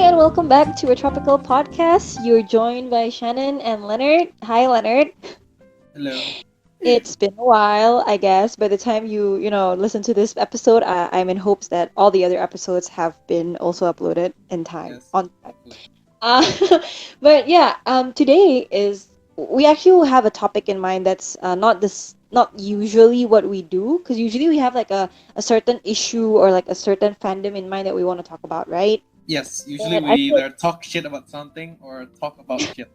and welcome back to Retropical podcast. You're joined by Shannon and Leonard. Hi, Leonard. Hello. It's been a while, I guess. By the time you listen to this episode, I'm in hopes that all the other episodes have been also uploaded in time, Yes, on time. hopefully. Uh, but yeah, today is we actually will have a topic in mind that's not usually what we do, because usually we have like a certain issue or like a certain fandom in mind that we want to talk about, right? Yes, usually And we I feel either talk shit about something or talk about shit.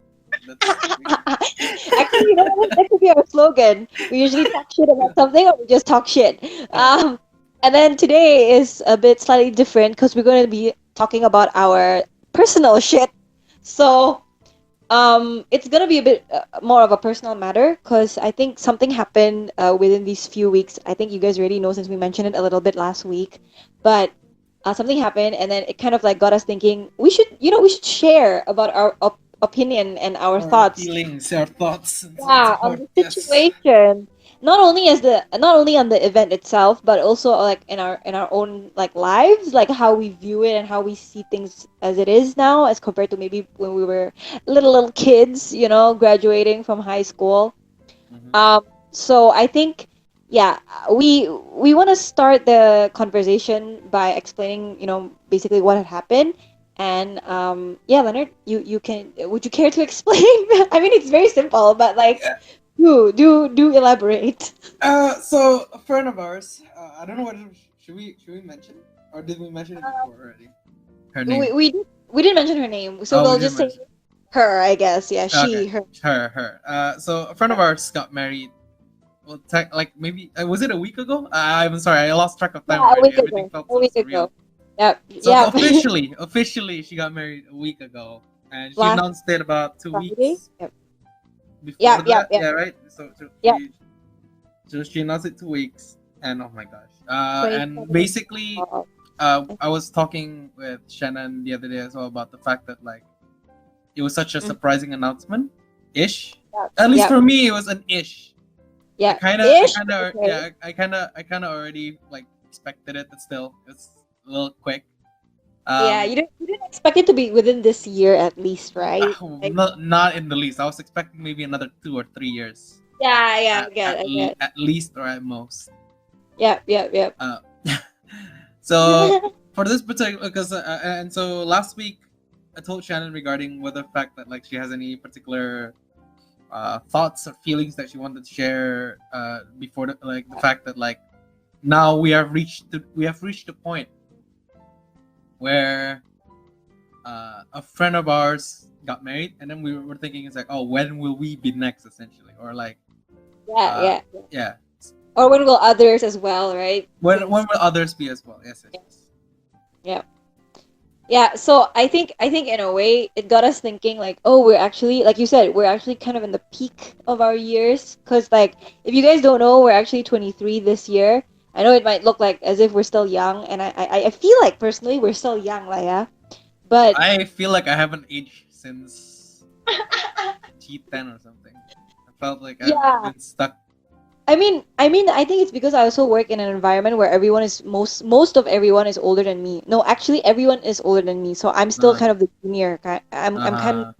That's actually, that could be our slogan. We usually talk shit about something, or we just talk shit. yeah. And then today is a bit slightly different because we're going to be talking about our personal shit. So, it's gonna be a bit more of a personal matter because I think something happened within these few weeks. I think you guys already know since we mentioned it a little bit last week, but something happened, and then it kind of like got us thinking we should share about our opinion and our Our thoughts, feelings, our thoughts, and so on and so yeah, on forth. the Yes. situation. Not only on the event itself, but also like in our own like lives, like how we view it and how we see things as it is now, as compared to maybe when we were little kids, graduating from high school. Mm-hmm. So I think, yeah, we want to start the conversation by explaining, basically what had happened. And yeah, Leonard, you can. Would you care to explain? I mean, it's very simple, but like, Yeah. do elaborate. So a friend of ours. I don't know what should we mention or did we mention it before already? Her We name. we did- we didn't mention her name, so Oh, we we'll didn't just say mention. her, I guess. Yeah, Okay. she, her. Her. So a friend of ours got married. Well, like maybe was it a week ago? I'm sorry, I lost track of Yeah, time a already. week Everything ago. felt A so week surreal. ago. Yep. So Yep. officially, she got married a week ago, and she Last announced it about two Friday. weeks Yep. before Yep. Yep. that. Yep. Yeah, right. Yep. So she announced it 2 weeks, and oh my gosh. And 27th basically, of. I was talking with Shannon the other day as well about the fact that like it was such a Mhm. surprising announcement, ish. Yep. At least Yep. for me, it was an ish. Yeah. Ish. Okay. Yeah, I kind of already like expected it, but still, it's a little quick. Yeah, Um, you didn't expect it to be within this year at least, right? Like, not in the least. I was expecting maybe another 2 or 3 years, yeah, yeah, I get, I get. at least or at most. Yep, yep, yep. Uh, so for this particular, because and so last week I told Shannon regarding whether the fact that like she has any particular thoughts or feelings that she wanted to share before the fact that like now we have reached the point where a friend of ours got married, and then we were thinking it's like, oh, when will we be next, essentially, or like, Yeah, uh, yeah. yeah, Or when will others as well, right? when Since will others be as well? Yes, yes, yeah, yes. yeah. Yeah, so I think in a way it got us thinking like, oh, we're actually, like you said, we're actually kind of in the peak of our years, because like if you guys don't know, we're actually 23 this year. I know it might look like as if we're still young, and I feel like personally we're still young, like, yeah. But I feel like I haven't aged since G10 or something. I felt like I've yeah, been stuck. I think it's because I also work in an environment where everyone is most of everyone is older than me. No, actually, everyone is older than me. So I'm still Uh, kind of the junior. I'm kind of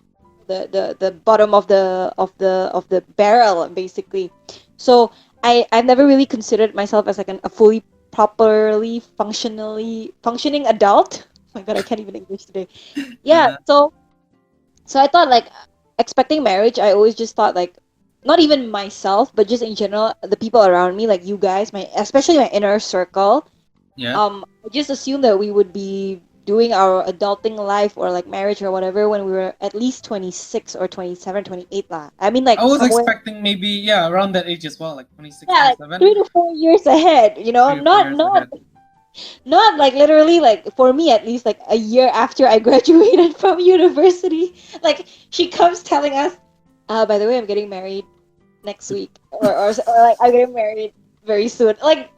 uh, the bottom of the barrel, basically. So I've never really considered myself as like a fully properly functioning adult. Oh my God, I can't even English today. Yeah. uh, So I thought like expecting marriage, I always just thought like not even myself, but just in general, the people around me, like you guys, my especially my inner circle. yeah. I just assumed that we would be doing our adulting life or like marriage or whatever when we were at least 26 or 27, 28 lah. I mean I like was somewhere, expecting maybe yeah around that age as well, like 26, yeah, like 27, 3 to 4 years ahead, 3 or 4 years ahead. not like literally, like for me at least, like a year after I graduated from university. Like she comes telling us, by the way, I'm getting married next week, or like I'm getting married very soon. Like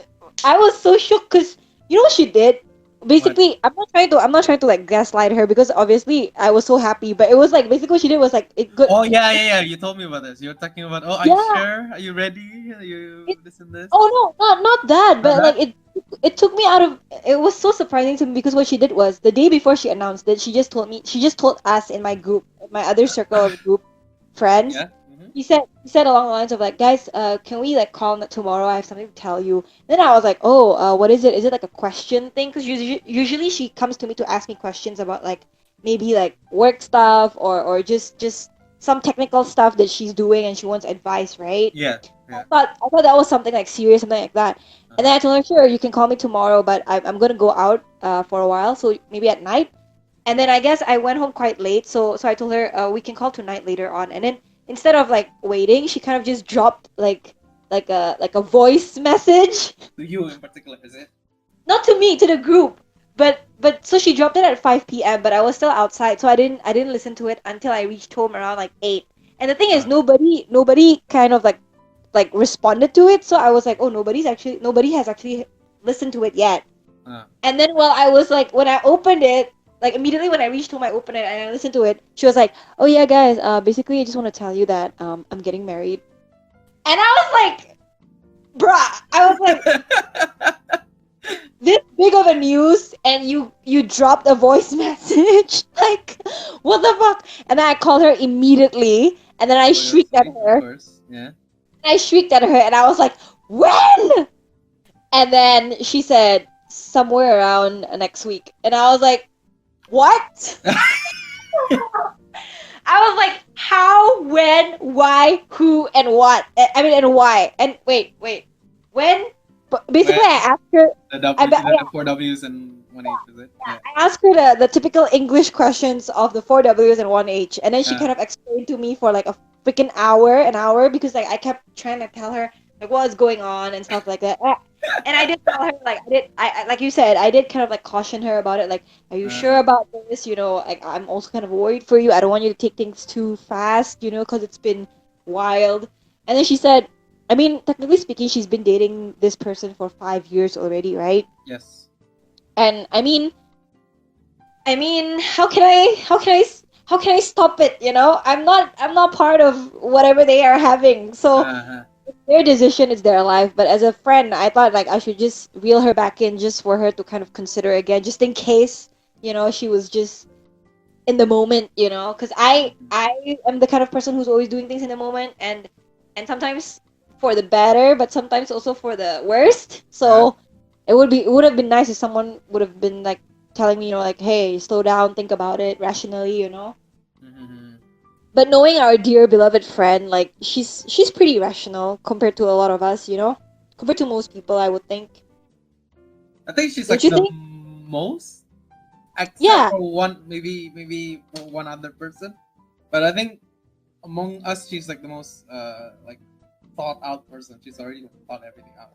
I was so shocked because you know what she did? What? basically I'm not trying to like gaslight her because obviously I was so happy, but it was like basically what she did was like it good. Oh yeah, yeah, yeah. You told me about this. You were talking about. Oh, are you Yeah. sure? Are you ready? Are you It, this and this? oh no, not that, Not but that. like it took me out of. It was so surprising to me because what she did was the day before she announced it, she just told us in my group, my other circle of group friends. Yeah. Mm-hmm. He said along the lines of like, guys, can we like call tomorrow? I have something to tell you. Then I was like, oh, what is it? Is it like a question thing? Because usually she comes to me to ask me questions about like maybe like work stuff or just some technical stuff that she's doing and she wants advice, right? Yeah. Yeah. I thought that was something like serious, something like that. Uh And then huh. I told her, sure, you can call me tomorrow, but I'm gonna go out for a while, so maybe at night. And then I guess I went home quite late, so I told her we can call tonight later on. And then instead of like waiting, she kind of just dropped like a voice message, To you in particular, is it? not to me, to the group. But so she dropped it at 5 p.m. But I was still outside, so I didn't listen to it until I reached home around like 8. And the thing is, Uh, nobody kind of like responded to it. So I was like, oh, nobody has actually listened to it yet. uh. And then while I was like, when I opened it, like immediately when I reached home, I opened it and I listened to it. She was like, "Oh yeah, guys. Basically, I just want to tell you that I'm getting married." And I was like, "Bruh," I was like, "This big of a news, and you dropped a voice message? Like, what the fuck?" And then I called her immediately, and then I shrieked at Obviously, of her. course. Yeah. I shrieked at her, and I was like, "When?" And then she said somewhere around next week, and I was like, "What?" I was like, how, when, why, who, and what? I mean, and why? And wait. When? But basically, Where I asked her. the W, I bet. Yeah, the four W's and one H, is it? Yeah. I asked her the typical English questions of the four W's and one H, and then she Uh, kind of explained to me for like a freaking hour, because like I kept trying to tell her like what's going on and stuff like that. And I did tell her like like you said, I did kind of like caution her about it. Like, are you sure uh, about this? Like I'm also kind of worried for you. I don't want you to take things too fast, because it's been wild. And then she said, I mean, technically speaking, she's been dating this person for 5 years already, right? yes. And I mean, how can I stop it? I'm not part of whatever they are having. So Uh, their decision is their life. But as a friend, I thought like I should just reel her back in just for her to kind of consider again, just in case she was just in the moment. Because I am the kind of person who's always doing things in the moment, and sometimes for the better, but sometimes also for the worst. uh, So it would have been nice if someone would have been like telling me, like, hey, slow down, think about it rationally. mhm. But knowing our dear beloved friend, like she's pretty rational compared to a lot of us. Compared to most people, I would think. I think she's Don't like you the think? most, except Yeah, for maybe for one other person. But I think among us, she's like the most like thought out person. She's already thought everything out.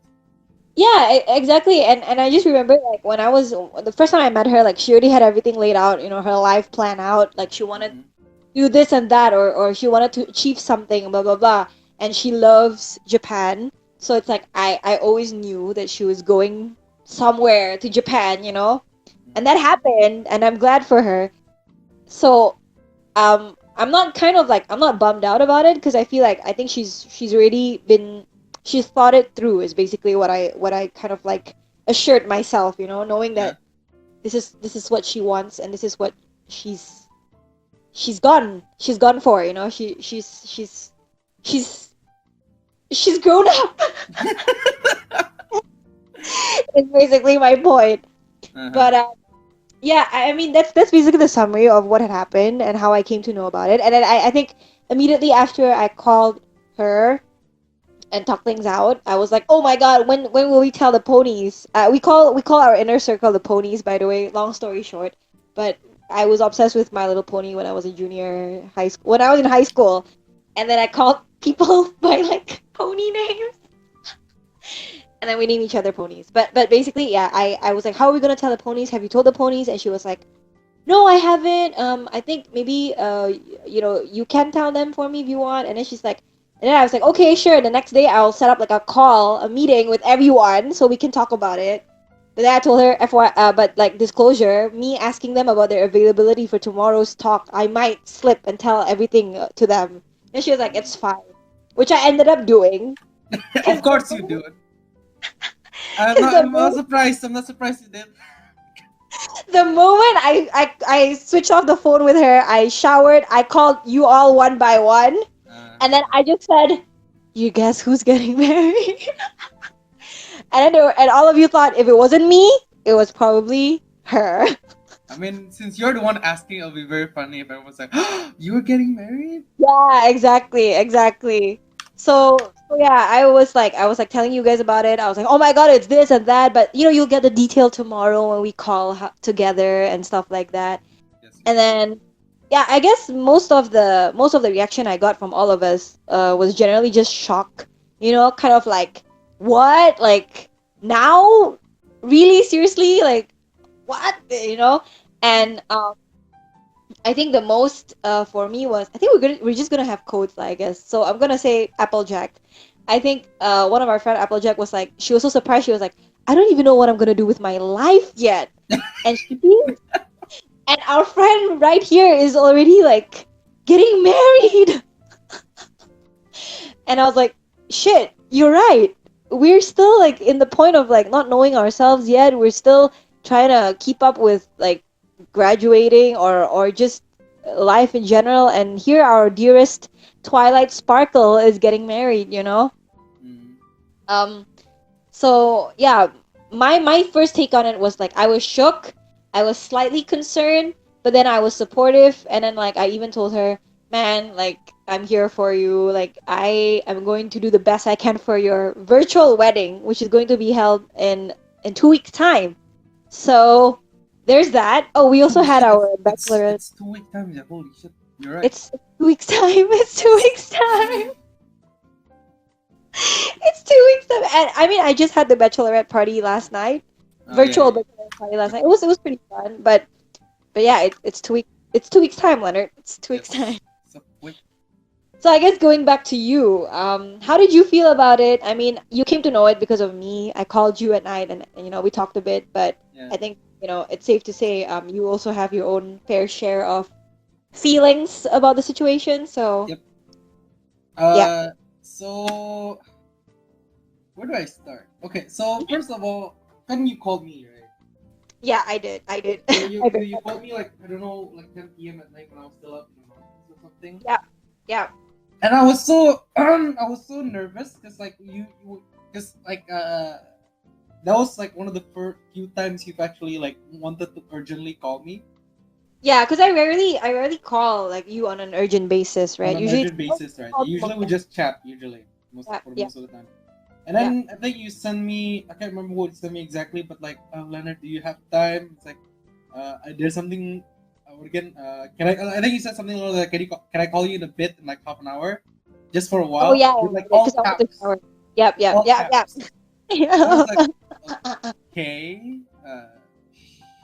yeah, exactly. And I just remember like when I was the first time I met her, like she already had everything laid out, her life plan out. Like she wanted Mm-hmm. do this and that, or she wanted to achieve something, blah blah blah. And she loves Japan, so it's like I always knew that she was going somewhere to Japan. And that happened, and I'm glad for her. So I'm not bummed out about it because I feel like I think she's thought it through is basically what I kind of like assured myself, knowing Yeah. that this is what she wants, and this is what she's she's gone for. She's she's grown up. Is basically my point. Uh-huh. But yeah, I mean that's basically the summary of what had happened and how I came to know about it. And then I think immediately after I called her and talked things out, I was like, oh my god, when will we tell the ponies? We call our inner circle the ponies, by the way. Long story short, but I was obsessed with My Little Pony when I was in junior high school. When I was in high school, and then I called people by like pony names, and then we named each other ponies. But basically, yeah, I was like, how are we gonna tell the ponies? Have you told the ponies? And she was like, no, I haven't. I think maybe you can tell them for me if you want. And then she's like, and then I was like, okay, sure. The next day I'll set up like a meeting with everyone so we can talk about it. But then I told her, but like disclosure, me asking them about their availability for tomorrow's talk, I might slip and tell everything to them. And she was like, it's fine. Which I ended up doing. Of Because the course you do moment, it. I'm cause not. I'm not surprised. I'm not surprised you did. the moment I switched off the phone with her, I showered, I called you all one by one, and then Uh, I just said, you guess who's getting married? And then and all of you thought if it wasn't me, it was probably her. I mean, since you're the one asking, it'll be very funny if everyone's like, "You were getting married." Yeah, exactly, exactly. So yeah, I was like telling you guys about it. I was like, oh my god, it's this and that. But you'll get the detail tomorrow when we call together and stuff like that. Yes, And yes. then, yeah, I guess most of the reaction I got from all of us was generally just shock. Kind of like, what? Like now? Really? Seriously? Like what? And I think the most for me was I think we're just gonna have codes, I guess. So I'm gonna say Applejack. I think one of our friend Applejack was like she was so surprised. She was like, I don't even know what I'm gonna do with my life yet. And our friend right here is already like getting married. And I was like, shit, you're right. We're still like in the point of like not knowing ourselves yet. We're still trying to keep up with like graduating or just life in general. And here our dearest Twilight Sparkle is getting married. Mm. Um so yeah, my first take on it was like I was shook, I was slightly concerned, but then I was supportive, and then like I even told her, man, like I'm here for you. Like I am going to do the best I can for your virtual wedding, which is going to be held in 2 weeks time. So there's that. Oh, we also Holy had shit! It's our it's bachelorette. it's 2 week time. Yeah. Holy shit! You're right. It's 2 weeks time. It's two Yes. weeks time. It's 2 weeks time. And I mean, I just had the bachelorette party last night, Oh yeah, virtual yeah. bachelorette party last night. It was pretty fun, but yeah, it's 2 weeks time, Leonard. It's 2 weeks time. Yes. So quick. So I guess going back to you, how did you feel about it? I mean, you came to know it because of me. I called you at night, and we talked a bit, but Yeah. I think it's safe to say you also have your own fair share of feelings about the situation. So Yep. yeah, So where do I start? Okay. So first of all, then you called me, right? yeah, I did, I did. So you I you, did. you called me like I don't know, like 10 p.m. at night when I was still up in the mountains or something. Yeah, yeah, And I was so I was so nervous because like because like that was like one of the first few times you've actually like wanted to urgently call me yeah. Because I rarely call like you on an urgent basis, on right? an Usually, urgent basis, right? call Usually we just chat usually most yeah, for yeah, most of the time. And yeah. then I think you send me I can't remember what you sent me exactly, but like Leonard, do you have time? It's like there's something again can I think you said something like can I call you in a bit in like half an hour just for a Oh while yeah, with like because all I want to caps shower. Yep, yep, all yep, yep. caps. And I was like, okay,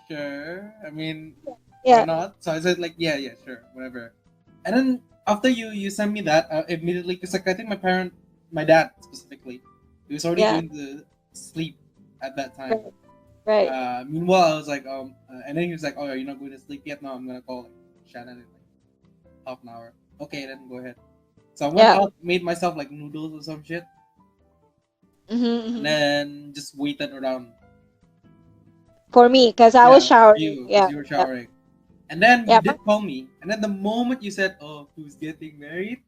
sure. I mean, why Yeah, not? So I said like, yeah, yeah, sure, whatever. And then after you sent me that, immediately, because like I think my dad specifically, he was already yeah, going to sleep at that time. right, right. Meanwhile, I was like, and then he was like, oh, you're not going to sleep yet? No, I'm gonna call like Shannon in like half an hour. Okay, then go ahead. So I went Yeah. out, made myself like noodles or some shit, and Mm-hmm. then just waited around. For me, because I was Yeah, for showering. you, because Yeah, you were yeah, showering. And then you yeah, did call me. And then the moment you said, "Oh, who's getting married?"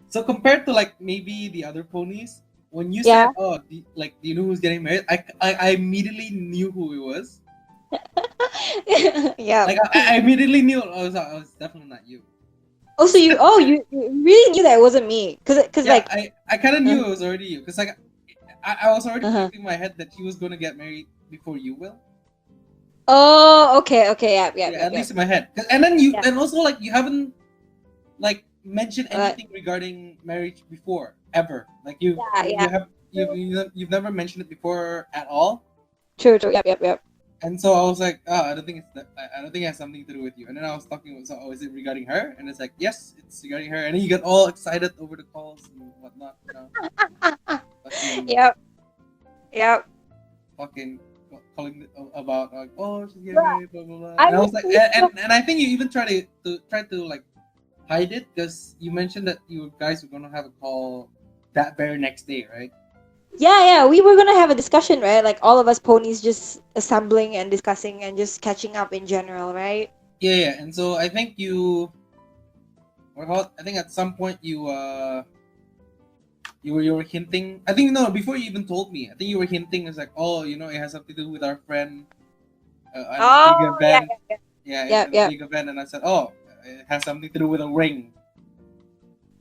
So compared to like maybe the other ponies, when you yeah, said, "Oh, do you know who's getting married?" I immediately knew who it was. yeah. Like I immediately knew I was definitely not you. Oh, so you really knew that it wasn't me, cause Yeah, like. I kind of Uh knew it was already you because like I was already huh. predicting in my head that she was gonna get married before you will. Oh, okay, okay, yep, yep, Yeah, yep, at yep. least in my head. And then you Yeah. and also like you haven't like mention Uh, anything regarding marriage before ever. Like you yeah, you, yeah. you have you've never mentioned it before at all. True, true. Yep, yep, yep. And so I was like, oh, I don't think it's that. I don't think it has something to do with you. And then I was talking with, so, oh, is it regarding her? And it's like, yes, it's regarding her. And then you got all excited over the calls and whatnot. Fucking, Yep, yep. fucking calling about like, oh, she's getting Yeah, married, blah blah blah. I And I was was like, so and I think you even try to like hide it because you mentioned that you guys were gonna have a call that very next day, right? yeah, we were gonna have a discussion, right? Like all of us ponies just assembling and discussing and just catching up in general, right? Yeah, yeah. And so I think I think at some point you were hinting. I think no, before you even told me. I think you were hinting. It's like, oh, it has something to do with our friend at a big Oh, yeah, event. yeah, Yeah, yeah, at a yeah. big event, and I said, oh, it has something to do with a ring.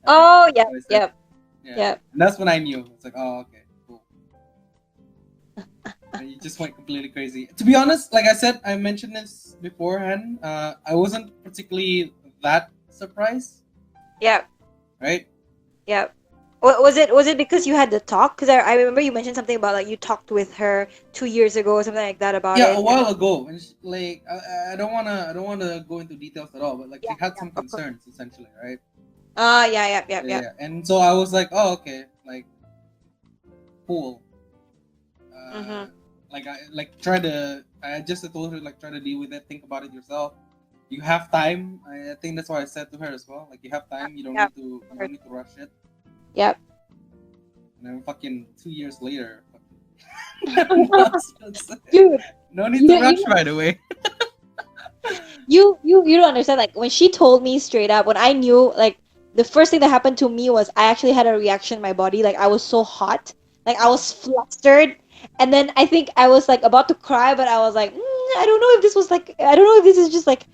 I think Oh, that's yeah, what I said. yeah, Yeah, yeah. and that's when I knew. It's like, oh, okay, cool. And you just went completely crazy. To be honest, like I said, I mentioned this beforehand. I wasn't particularly that surprised, Yeah, right? yeah. Was it because you had the talk? Because I remember you mentioned something about like you talked with her 2 years ago or something like that about Yeah, a it. And while ago, and like I don't wanna go into details at all, but like yeah, she had yeah, some of course. concerns essentially, right? Yeah, yeah, yeah, Yeah, yeah. yeah. And so I was like, oh, okay, like cool. Mm-hmm. Like I just told her like try to deal with it, think about it yourself. You have time. I think that's what I said to her as well. Like you have time. Yeah, of You don't course. need to rush it. Yep. And then fucking 2 years later, nonsense. Dude, No need to you rush, you by the way. you don't understand. Like when she told me straight up, when I knew, like the first thing that happened to me was I actually had a reaction in my body. Like I was so hot, like I was flustered, and then I think I was like about to cry, but I was like, I don't know if this was like, I don't know if this is just like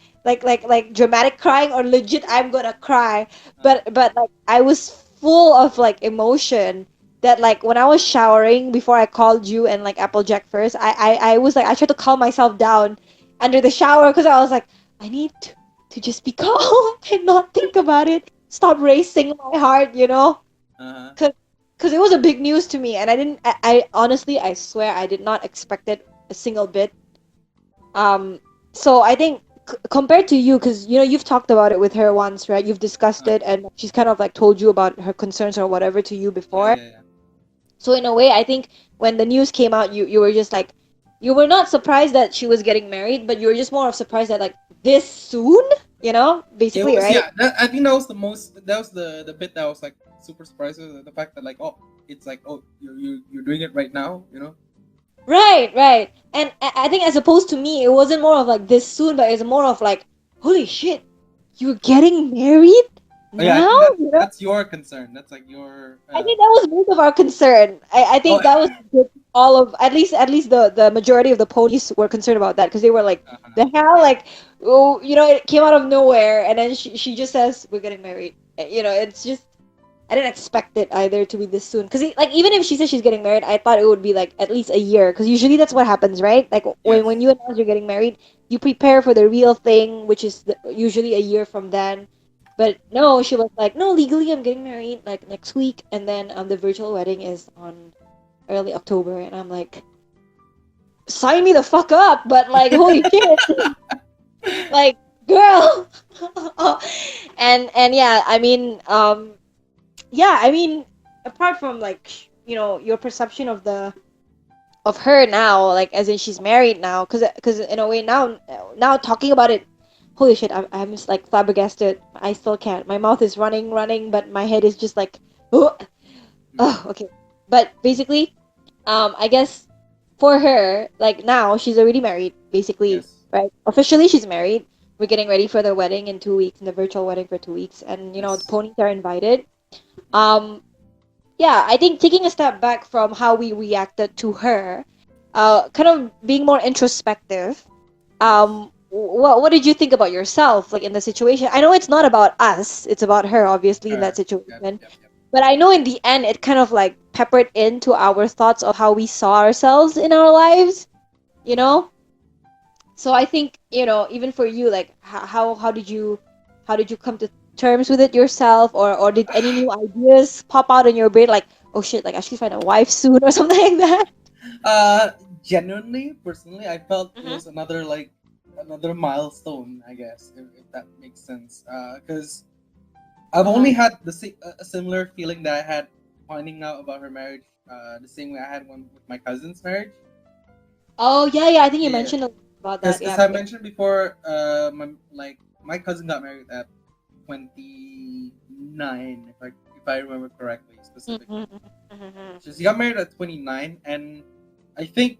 dramatic crying or legit I'm gonna cry. Uh, But like I was full of like emotion. That like when I was showering before I called you and like Applejack first, I was like I tried to calm myself down under the shower because I was like I need to just be calm and not think about it. Stop racing my heart, uh-huh. Because it was a big news to me, and I honestly, I swear, I did not expect it a single bit. Um, so I think compared to you, because you've talked about it with her once, right? You've discussed Uh, it, and she's kind of like told you about her concerns or whatever to you yeah, before. yeah, yeah. So in a way, I think when the news came out, you were just like, you were not surprised that she was getting married, but you were just more of surprised that like this soon, It basically, was right? yeah. I think that was the most. That was the bit that I was like super surprised with the fact that like oh it's like oh you're doing it right now. Right, right. And I think as opposed to me, it wasn't more of like this soon, but it's more of like, holy shit, you're getting married Oh yeah, I now? think that's your concern. That's like your I think that was most of our concern. I oh think that was all of at least the majority of the ponies were concerned about that because they were like, uh, the hell, like, oh, it came out of nowhere, and then she just says we're getting married. It's just I didn't expect it either to be this soon. Because like even if she says she's getting married, I thought it would be like at least a year. Because usually that's what happens, right? Like when yes. you announce you're getting married, you prepare for the real thing, which is usually a year from then. But no, she was like, no, legally I'm getting married like next week, and then the virtual wedding is on early October, and I'm like, sign me the fuck up. But like, holy shit, like girl. And yeah, I mean, yeah, I mean, apart from like your perception of her now, like as in she's married now, because in a way now talking about it, holy shit, I'm just like flabbergasted. I still can't. My mouth is running, but my head is just like, oh, oh, okay. But basically, I guess for her, like now she's already married, basically, Yes. right? Officially, she's married. We're getting ready for the wedding in 2 weeks, in the virtual wedding for 2 weeks, and the Yes. ponies are invited. Um, yeah, I think taking a step back from how we reacted to her, kind of being more introspective. Yes. What did you think about yourself, like in the situation? I know it's not about us; it's about her, obviously, in that Her. Yep. situation. Yep. Yep. But I know in the end, it kind of like peppered into our thoughts of how we saw ourselves in our lives. You Mm-hmm. know, so I think even for you, like how did you come to terms with it yourself, or did any new ideas pop out in your brain, like, oh shit, like I should find a wife soon or something like that? Uh, Genuinely, personally, I felt it Mm-hmm. was another milestone. I guess if that makes sense. Because I've Uh-huh. only had a similar feeling that I had finding out about her marriage. The same way I had one with my cousin's marriage. Oh yeah, yeah. I think you Yeah, mentioned a lot about that. because Yeah, I yeah. mentioned before, my cousin got married at 29, if I remember correctly, specifically. Mm-hmm, mm-hmm. So she got married at 29, and I think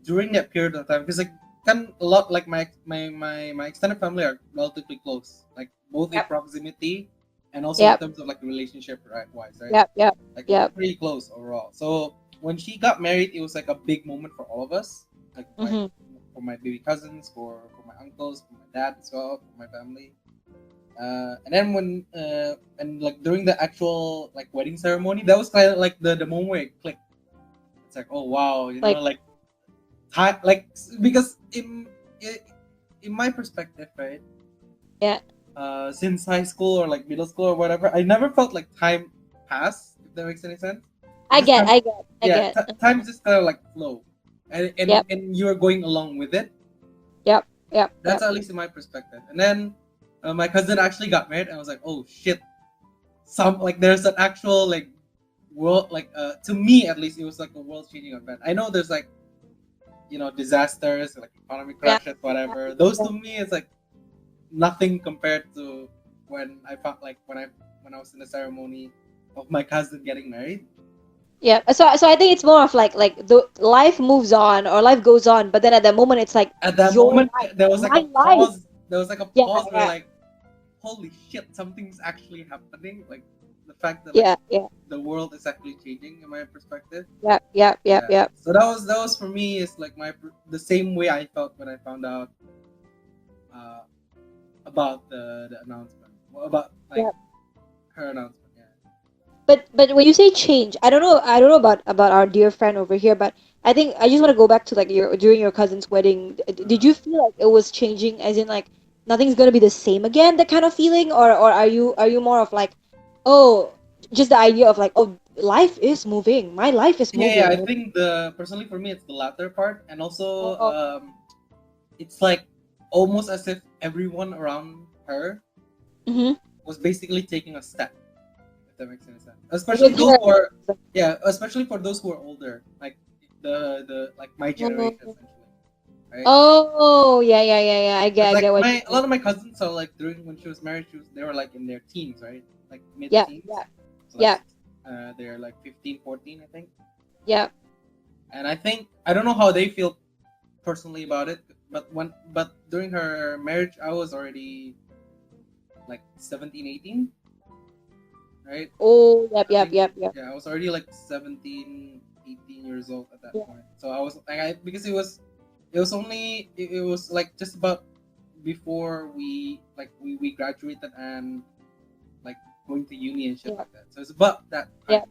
during that period of time, because like can a lot like my extended family are relatively close, like both in Yep, proximity and also in yep, terms of like relationship wise, right? yep, yep, Like we're yep. pretty close overall. So when she got married, it was like a big moment for all of us, like my Mm-hmm. for my baby cousins, for my uncles, for my dad as well, for my family. And then when and like during the actual like wedding ceremony, that was kind of like the moment where it clicked. It's like, oh wow, Like, like time, like because in my perspective, right? yeah. Since high school or like middle school or whatever, I never felt like time passed. If that makes any sense, it I just get, kind of, I get, I yeah, get. time just kind of like flow, and Yep, you're going along with it. yep, yep, That's yep. at least in my perspective. And then my cousin actually got married, and I was like, oh shit, some like there's an actual like world like to me at least it was like a world changing event. I know there's like disasters like economic Yeah, crashes whatever. Those yeah. to me is like nothing compared to when I felt like when I was in the ceremony of my cousin getting married. Yeah. So I think it's more of like the life moves on or life goes on, but then at that moment it's like At that your moment life, there was like my a life. pause. There was like a Yeah, pause where yeah, like holy shit something's actually happening. Like the fact that like yeah, yeah, the world is actually changing in my perspective. yeah, yeah, yeah, Yeah. yeah. So that was for me is like the same way I felt when I found out uh, about the announcement. Well, about like Yeah. her announcement. Yeah. But when you say change, I don't know about our dear friend over here, but I think I just want to go back to like your during your cousin's wedding. Did Uh-huh. you feel like it was changing, as in like nothing's gonna be the same again, that kind of feeling, or are you more of like, oh, just the idea of like, oh, life is moving, my life is Yeah, yeah. I moving. think the personally for me it's the latter part, and also Oh, it's like almost as if everyone around her mm-hmm. was basically taking a step. If that makes any sense. Especially With those her. who are, yeah, especially for those who are older, like the like my generation Oh, essentially, right? oh, yeah, yeah, yeah, yeah. Because I like get what you a mean. lot of my cousins are like during when she was married, they were like in their teens, right? Like mid Yeah, teens. yeah, So like yeah, they're like 15, 14, I think. yeah. And I think I don't know how they feel personally about it, but during her marriage, I was already like 17, 18, right? Oh, yep, I yep, think yep, yep. yeah, I was already like 17, 18 years old at that Yeah, point. So I was like because it was like just about before we graduated and like going to uni and shit yeah, like that. So it's about that yeah, time.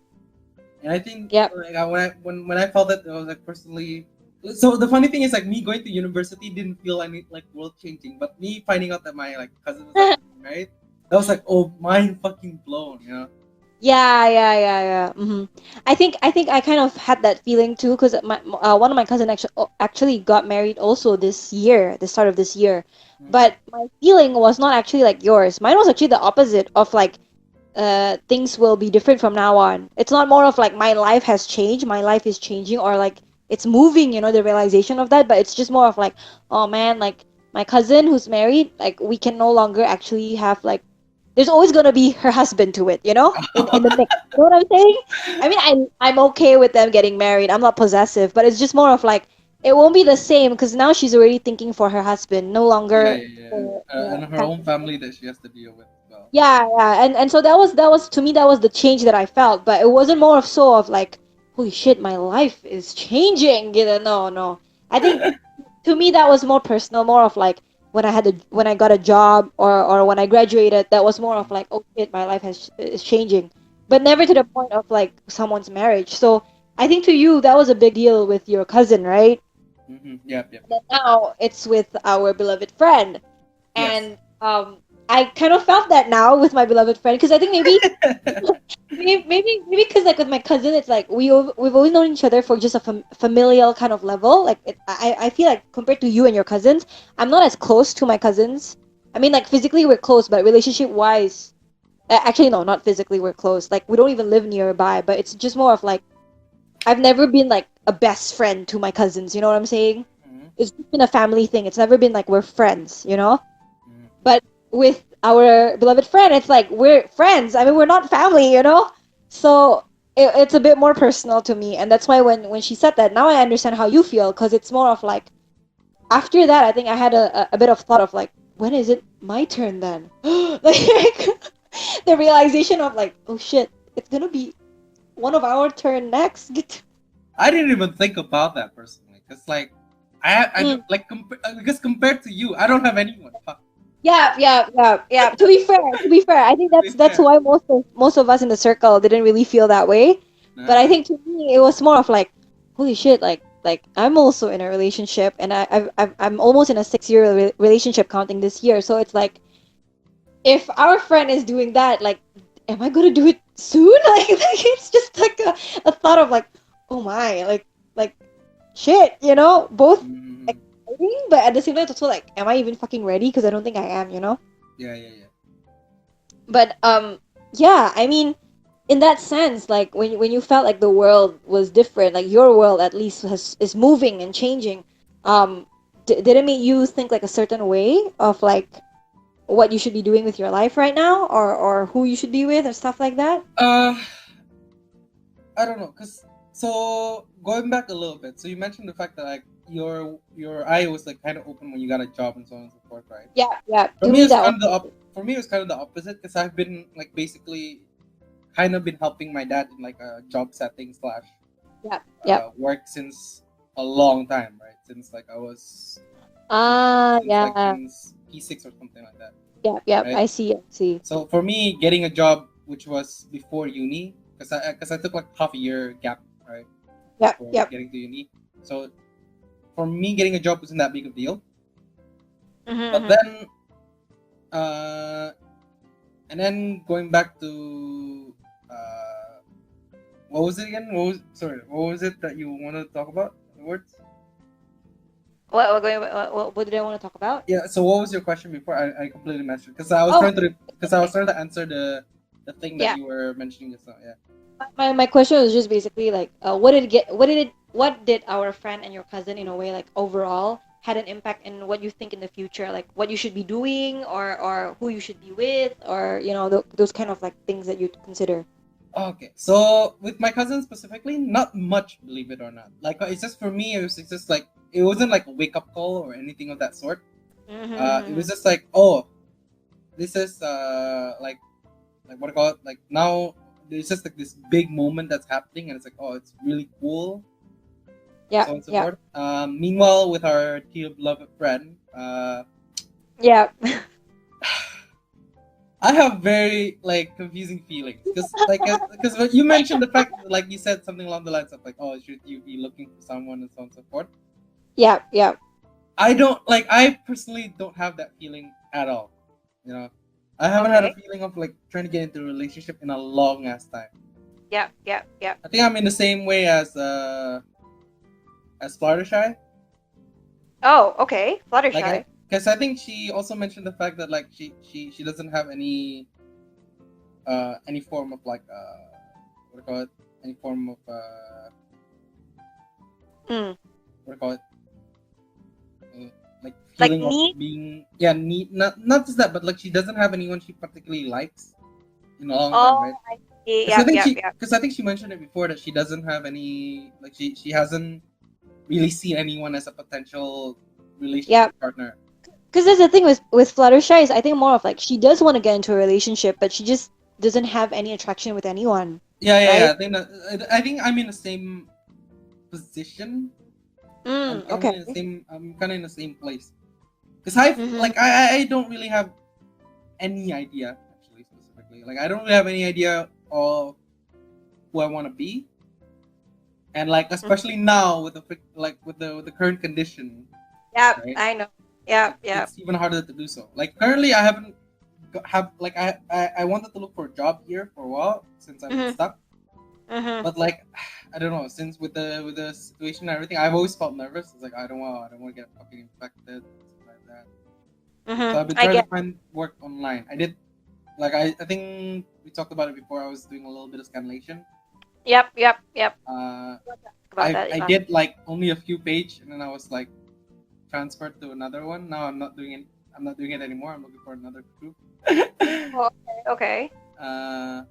And I think yeah. like when I felt that I was like personally. So the funny thing is like me going to university didn't feel any like world changing, but me finding out that my like cousin was actually getting married, that was like oh mind fucking blown, you know? Yeah, yeah, yeah, yeah. I think I kind of had that feeling too, because one of my cousin actually got married also this year, the start of this year. Mm-hmm. But my feeling was not actually like yours. Mine was actually the opposite of like things will be different from now on. It's not more of like my life has changed, my life is changing, or like it's moving, the realization of that, but it's just more of like, oh man, like my cousin who's married, like we can no longer actually have like there's always gonna be her husband to it, in the mix. You know what I'm saying? I mean, I'm okay with them getting married. I'm not possessive, but it's just more of like it won't be the same because now she's already thinking for her husband, no Yeah, longer yeah, yeah. for And her kind own of. family that she has to deal with as well. Yeah, yeah, and so that was to me that was the change that I felt, but it wasn't more of so of like, holy shit, my life is changing. No, no. I think to me that was more personal, more of like when I got a job or when I graduated, that was more of like, oh shit, my life is changing, but Mm-hmm. never to the point of like someone's marriage. So I think to you that was a big deal with your cousin, right? Mm-hmm. Yep, yep, And yep. then now it's with our beloved friend, Yes. and I kind of felt that now with my beloved friend because I think maybe maybe because like with my cousin it's like we've always known each other for just a familial kind of level, like I feel like compared to you and your cousins, I'm not as close to my cousins. I mean, like physically we're close, but relationship wise, actually no, not physically we're close, like we don't even live nearby, but it's just more of like I've never been like a best friend to my cousins. You know what I'm saying? Mhm. It's been a family thing. It's never been like we're friends, you know? Mhm. But with our beloved friend, it's like we're friends. I mean, we're not family, you know? So it's a bit more personal to me. And that's why when she said that, now I understand how you feel because it's more of like, after that, I think I had a bit of thought of like, when is it my turn then? Like, the realization of like, oh shit, it's gonna be one of our turn next. I didn't even think about that personally, cause like I Mm. don't like because compared to you, I don't have anyone. Fuck. Yeah, yeah, yeah, yeah. To be fair, I think To be that's fair. why most of us in the circle didn't really feel that way. But I Uh, think to me, it was more of like, holy shit, like I'm also in a relationship, and I'm almost in a 6 year relationship counting this year. So it's like, if our friend is doing that, like, am I gonna do it soon? Like it's just like a thought of like, oh my, like shit, you know, both mm, exciting, but at the same time, it's also like, am I even fucking ready? Because I don't think I am, you know. yeah, yeah, yeah. But yeah, I mean, in that sense, like when you felt like the world was different, like your world at least is moving and changing. Um, did it make you think like a certain way of like what you should be doing with your life right now, or who you should be with, or stuff like that? Uh, I don't know, cause so going back a little bit, so you mentioned the fact that like your eye was like kind of open when you got a job and so on and so forth, right? Yeah, yeah. For Do me, me it's that kind one. of for me, it was kind of the opposite, cause I've been like basically kind of been helping my dad in like a job setting slash Yeah, yeah. work since a long time, right? Since like I was since, Ah, since like yeah, since P6 or something like that, yeah, yeah. right? I see, I see. So for me, getting a job which was before uni, because I took like half a year gap, right, Yep, before yep. getting to uni. So for me, getting a job wasn't that big of a deal. But Mm-hmm. then, uh, and then going back to what was it again? What was it that you wanted to talk about? The words? What did I want to talk about? Yeah. So what was your question before? I completely missed it because I was Oh, trying to because I was trying to answer the thing that yeah. you were mentioning just now. Yeah. My question was just basically like, what did our friend and your cousin in a way like overall had an impact in what you think in the future, like what you should be doing, or who you should be with, or those kind of like things that you consider. Okay, so with my cousin specifically, not much, believe it or not. Like it's just for me, it's just like it wasn't like a wake up call or anything of that sort. It Mm-hmm. was just like, oh, this is like what I call it. Like now, there's just like this big moment that's happening, and it's like, oh, it's really cool, Yeah, so on and so yeah, forth. Meanwhile, with our dear beloved friend, yeah. I have very like confusing feelings because when you mentioned the fact that, like you said something along the lines of like, oh, should you be looking for someone and so on and so forth. Yeah, yeah. I don't like. I personally don't have that feeling at all. You know, I haven't had a Okay. feeling of like trying to get into a relationship in a long ass time. Yeah, yeah, yeah. I think I'm in the same way as Fluttershy. Oh, okay. Fluttershy. Because I think she also mentioned the fact that like she doesn't have any form of like what do you call it, any form of Mm. what do you call it, like Like feeling of me. being, yeah, need, not just that, but like she doesn't have anyone she particularly likes in a long time, Oh, right? I see. Because I Yep, think yep, she yep. because I think she mentioned it before that she doesn't have any, like she hasn't really seen anyone as a potential Yep. relationship partner. Because that's the thing with Fluttershy is I think more of like she does want to get into a relationship, but she just doesn't have any attraction with anyone, Yeah, yeah, yeah. right? I think I'm in the same position. I'm Mm, kind of okay. in the same. I'm kind of in the same place. Because I Mm-hmm. like I don't really have any idea actually specifically. Like I don't really have any idea of who I want to be, and like especially now with the current condition, Yep, right? I know. Yep, yep. It's even harder to do so. Like currently, I haven't have like I wanted to look for a job here for a while since I've been Mm-hmm. stuck, Mm-hmm. but like I don't know, since with the situation and everything, I've always felt nervous. It's like I don't want to get fucking infected, stuff like that. So Mm-hmm. I've been I trying to get. find work online. I did, like I think we talked about it before. I was doing a little bit of scanlation. Yep. Yep. Yep. Uh, About that. I did like only a few page, and then I was like transferred to another one. Now I'm not doing it. I'm not doing it anymore. I'm looking for another group. Oh, okay. Okay. uh,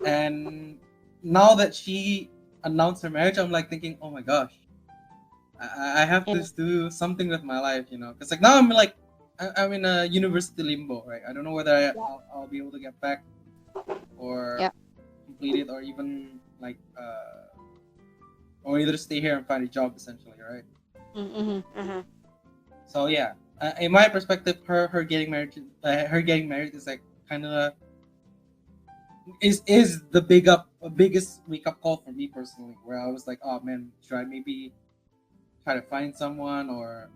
and now that she announced her marriage, I'm like thinking, oh my gosh, I have to Yeah. do something with my life, you know, because like now I'm like I'm in a university limbo, right? I don't know whether Yeah. I'll be able to get back or Yeah. complete it, or even like or either stay here and find a job, essentially, right? Mm-hmm. Mm-hmm. So yeah, in my perspective, her getting married is like kind of is the biggest wake up call for me personally, where I was like, oh man, should I maybe try to find someone, or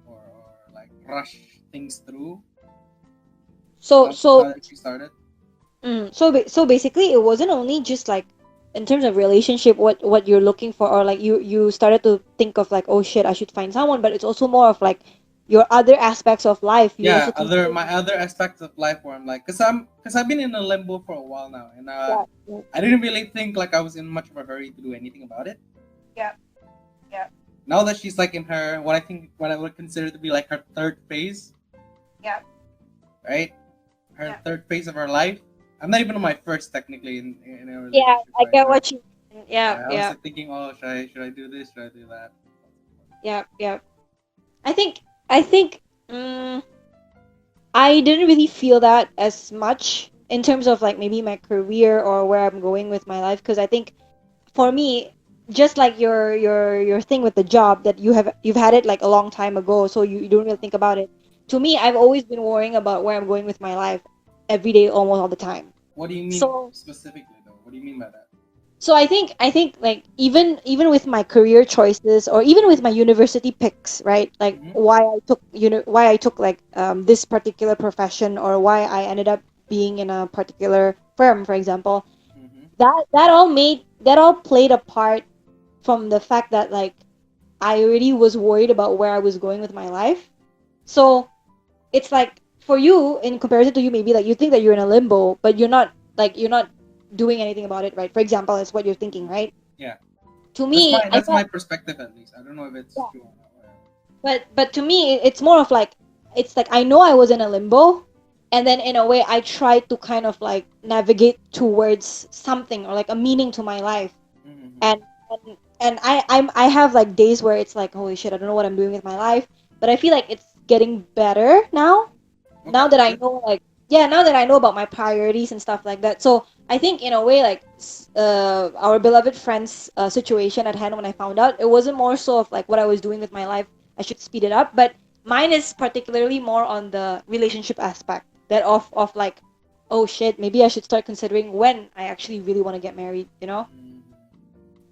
like rush things through? So That's so how she started. so basically, it wasn't only just like in terms of relationship what you're looking for, or like you started to think of like, oh shit, I should find someone, but it's also more of like your other aspects of life. You Yeah, also other consider. my other aspects of life where I'm like, cause I've been in a limbo for a while now, and Yeah. Yeah. I didn't really think like I was in much of a hurry to do anything about it. Yeah. Yeah. Now that she's like in her what I would consider to be like her third phase, Yeah. right? Her Yeah. third phase of her life. I'm not even on my first technically in a Yeah. relationship, I right? get But what you mean. Yeah. yeah, I was Yeah. like thinking, oh, should I do this? Should I do that? Yeah. Yeah. I think um, I didn't really feel that as much in terms of like maybe my career or where I'm going with my life, because I think for me, just like your thing with the job, that you've had it like a long time ago, so you don't really think about it. To me, I've always been worrying about where I'm going with my life every day, almost all the time. What do you mean So specifically though? What do you mean by that? I think like even with my career choices, or even with my university picks, right? Like Mm-hmm. why I took like this particular profession, or why I ended up being in a particular firm, for example. Mm-hmm. That all played a part from the fact that like I already was worried about where I was going with my life. So it's like for you, in comparison to you, maybe like you think that you're in a limbo, but you're not doing anything about it, right? For example, that's what you're thinking, Mm-hmm. right? Yeah, To me, I that's my thought, perspective at least. I don't know if it's yeah, true or not. Whatever. but to me, it's more of like it's like I know I was in a limbo, and then in a way, I tried to kind of like navigate towards something or like a meaning to my life. Mm-hmm. And I have like days where it's like, holy shit, I don't know what I'm doing with my life, but I feel like it's getting better now. Okay, Now that that's I good. know, like, yeah, now that I know about my priorities and stuff like that. So I think in a way, like, our beloved friend's situation at hand, when I found out, it wasn't more so of like what I was doing with my life, I should speed it up, but mine is particularly more on the relationship aspect, that of like, oh shit, maybe I should start considering when I actually really want to get married, you know? Mm-hmm.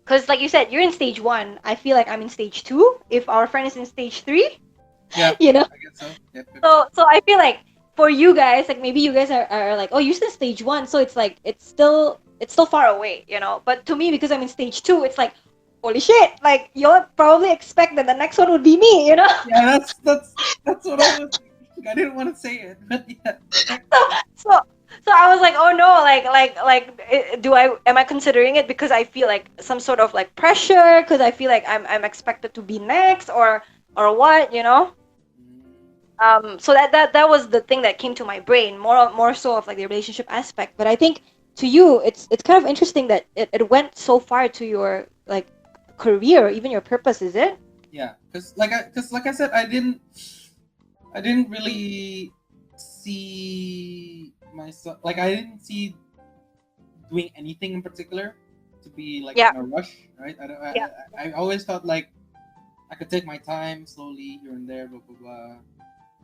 Because, like you said, you're in stage one. I feel like I'm in stage two. If our friend is in stage three, Yeah, you know. I guess so. Yep, yep. So I feel like for you guys, like maybe you guys are like, oh, you're still stage one, so it's like it's still far away, you know. But to me, because I'm in stage two, it's like, holy shit! Like you'll probably expect that the next one would be me, you know. Yeah, that's what I was thinking. I didn't want to say it, but yeah, so so so I was like, oh no, do I am I considering it because I feel like some sort of like pressure, because I feel like I'm expected to be next, or what, you know? So that was the thing that came to my brain, more so of like the relationship aspect. But I think to you, it's kind of interesting that it went so far to your like career, even your purpose, is it? yeah, because like I said, I didn't really see myself like I didn't see doing anything in particular to be like Yeah. in a rush, right? Yeah. I always felt like I could take my time slowly here and there, blah blah blah,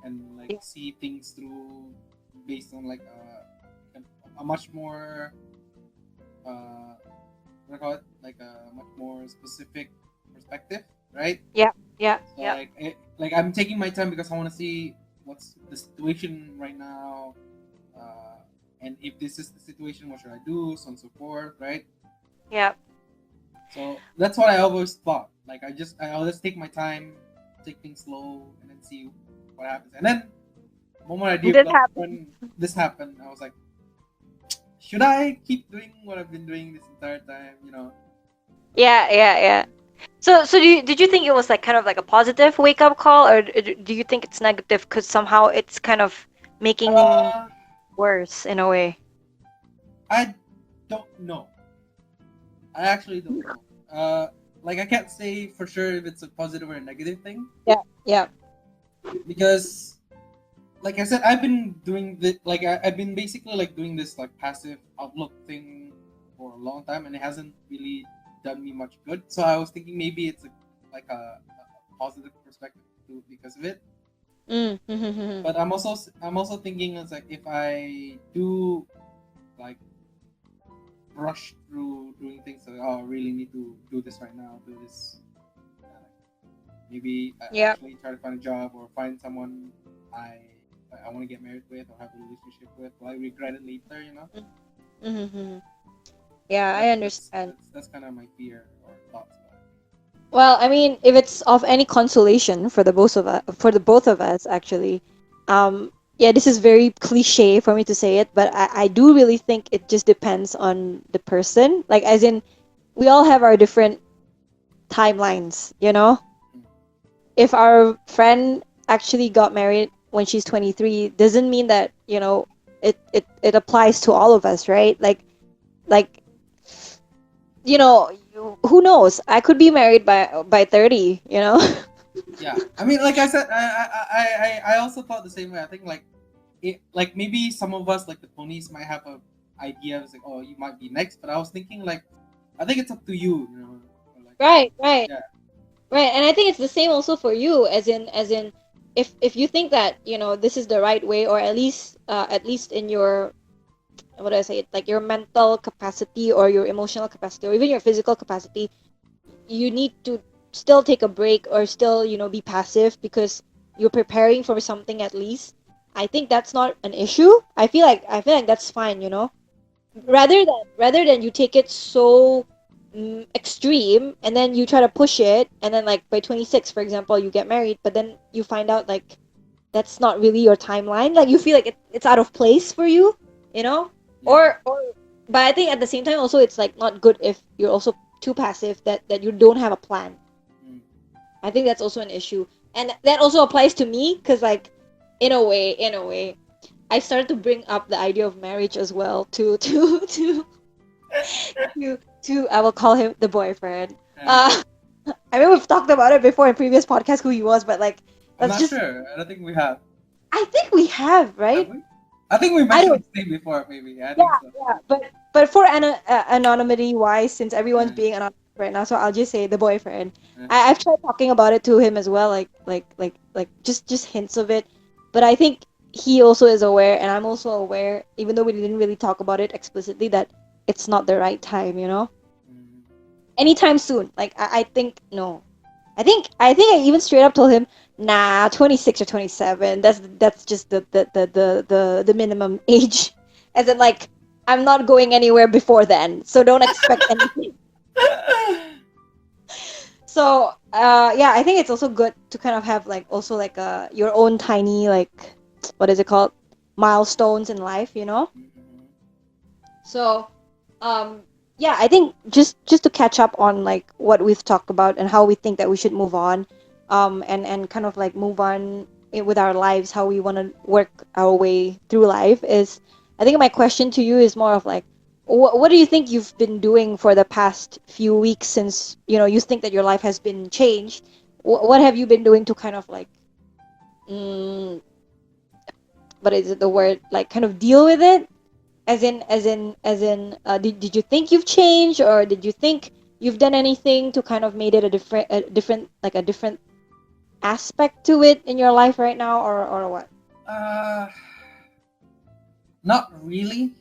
and like Yeah. see things through based on like a much more what do I call it, like a much more specific perspective, right? Yeah. Yeah. So Yeah. like I'm taking my time because I want to see what's the situation right now, and if this is the situation, what should I do, so on and so forth, right? Yeah. So that's what I always thought. Like I always take my time, take things slow, and then see what happens. And then the moment I did This that, happened. when this happened, I was like, should I keep doing what I've been doing this entire time? Yeah. So did you think it was like kind of like a positive wake up call, or do you think it's negative because somehow it's kind of making Uh, worse in a way? I don't know. I actually don't know. Like I can't say for sure if it's a positive or a negative thing Yeah. because, like I said, I've been doing the like I've been basically like doing this like passive outlook thing for a long time, and it hasn't really done me much good. So I was thinking maybe it's a positive perspective too because of it. Mm. But I'm also thinking it's like if I do like rush through doing things like, oh, I really need to do this right now, do this. Maybe Yeah. actually try to find a job or find someone I I want to get married with or have a relationship with. Will I regret it later? Mm-hmm. Yeah, I That, that's understand. that's that's kind of my fear or thoughts about it. Well, I mean, if it's of any consolation for the both of us, actually, yeah, this is very cliche for me to say it, but I do really think it just depends on the person. Like, as in, we all have our different timelines, you know? Mm. If our friend actually got married when she's 23, doesn't mean that, it applies to all of us, right? Like, who knows? I could be married by 30, you know? Yeah, I mean, like I said, I also thought the same way. I think like maybe some of us like the ponies might have a idea of like, oh, you might be next, but I was thinking like I think it's up to you. Like Right, right. yeah, Right, and I think it's the same also for you, as in, if you think that this is the right way, or at least in your, what do I say, like your mental capacity or your emotional capacity or even your physical capacity, you need to still take a break or still be passive because you're preparing for something at least. I think that's not an issue. I feel like that's fine. Rather than you take it so extreme and then you try to push it, and then like by 26 for example you get married, but then you find out like that's not really your timeline, like you feel like it's out of place for you, you know yeah. or but I think at the same time also it's like not good if you're also too passive, that you don't have a plan. Mm. I think that's also an issue, and that also applies to me because like in a way I started to bring up the idea of marriage as well to I will call him the boyfriend. Yeah. Uh, I mean we've talked about it before in previous podcasts who he was, but like I'm let's not just. sure. I don't think we have. I think we have, Have right? we? I think we I mentioned don't. his name before, maybe. Yeah, I Yeah, think so. yeah, but for anonymity wise, since everyone's Yeah. being anonymous right now, so I'll just say the boyfriend. Yeah. I've tried talking about it to him as well, like just hints of it, but I think he also is aware, and I'm also aware, even though we didn't really talk about it explicitly, that it's not the right time. Mm. Anytime soon. Like I think no. I think I even straight up told him, nah, 26 or 27. That's just the minimum age. As in like I'm not going anywhere before then. So don't expect anything. So yeah, I think it's also good to kind of have like also like your own tiny like what is it called? Milestones in life. Mhm. So um yeah, I think just to catch up on like what we've talked about and how we think that we should move on, and kind of like move on with our lives, how we want to work our way through life is, I think my question to you is more of like, what do you think you've been doing for the past few weeks since you think that your life has been changed? What have you been doing to kind of like, mm, what is it, the word, like kind of deal with it, did you think you've changed, or did you think you've done anything to kind of made it a different aspect to it in your life right now, or what? Uh, Not really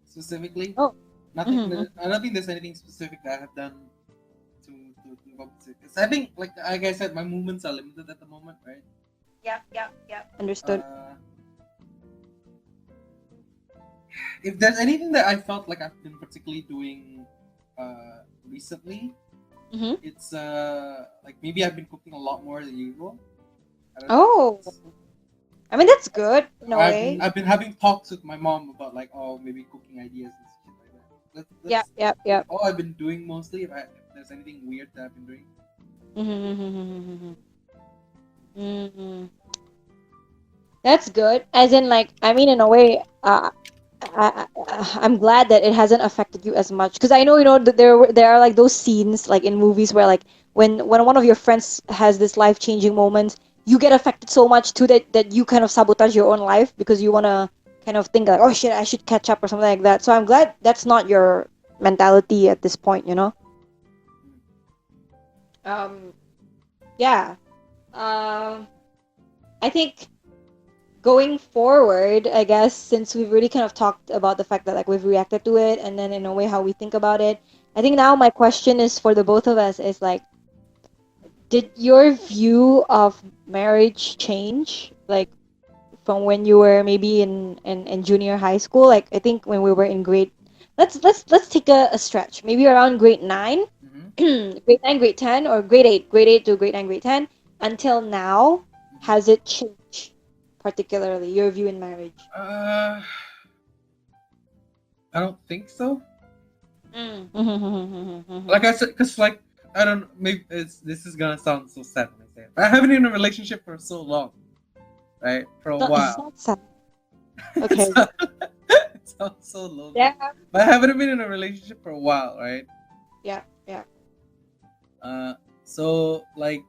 specifically. Oh. Nothing. Mm-hmm. I don't think there's anything specific that I have done to compensate. Because I think, like I said, my movements are limited at the moment, right? Yeah, understood. Uh, if there's anything that I felt like I've been particularly doing recently, Mm-hmm. it's like maybe I've been cooking a lot more than usual. I don't know if Oh, it's I mean, that's good in a I've been way. I've been having talks with my mom about like, oh, maybe cooking ideas and shit like that. Yep, That's yep, yep. all I've been doing mostly. If there's anything weird that I've been doing. Mm-hmm. Mm-hmm. That's good. As in, like, I mean, in a way, I'm glad that it hasn't affected you as much because I know, that there are like those scenes like in movies where like when one of your friends has this life-changing moment, you get affected so much too that you kind of sabotage your own life because you want to kind of think like, oh shit, I should catch up or something like that. So I'm glad that's not your mentality at this point, you know? Um, yeah. Um, I think going forward, I guess, since we've really kind of talked about the fact that like we've reacted to it and then in a way how we think about it, I think now my question is for the both of us is like, did your view of marriage change? Like from when you were maybe in junior high school? Like I think when we were in grade let's take a stretch. Maybe around grade nine, Mm-hmm. grade nine, grade 10, or grade eight to grade nine, grade 10, until now, Mm-hmm. has it changed particularly your view in marriage? Uh, I don't think so. Mm. Mhm. Like I said, because like I don't maybe this is gonna sound so sad when I say it, but I haven't been in a relationship for so long, right? For a No, it's while. not sad. it Okay. sounds it sounds so Yeah. lonely, but I haven't been in a relationship for a while, right? Yeah. Yeah. Uh, so like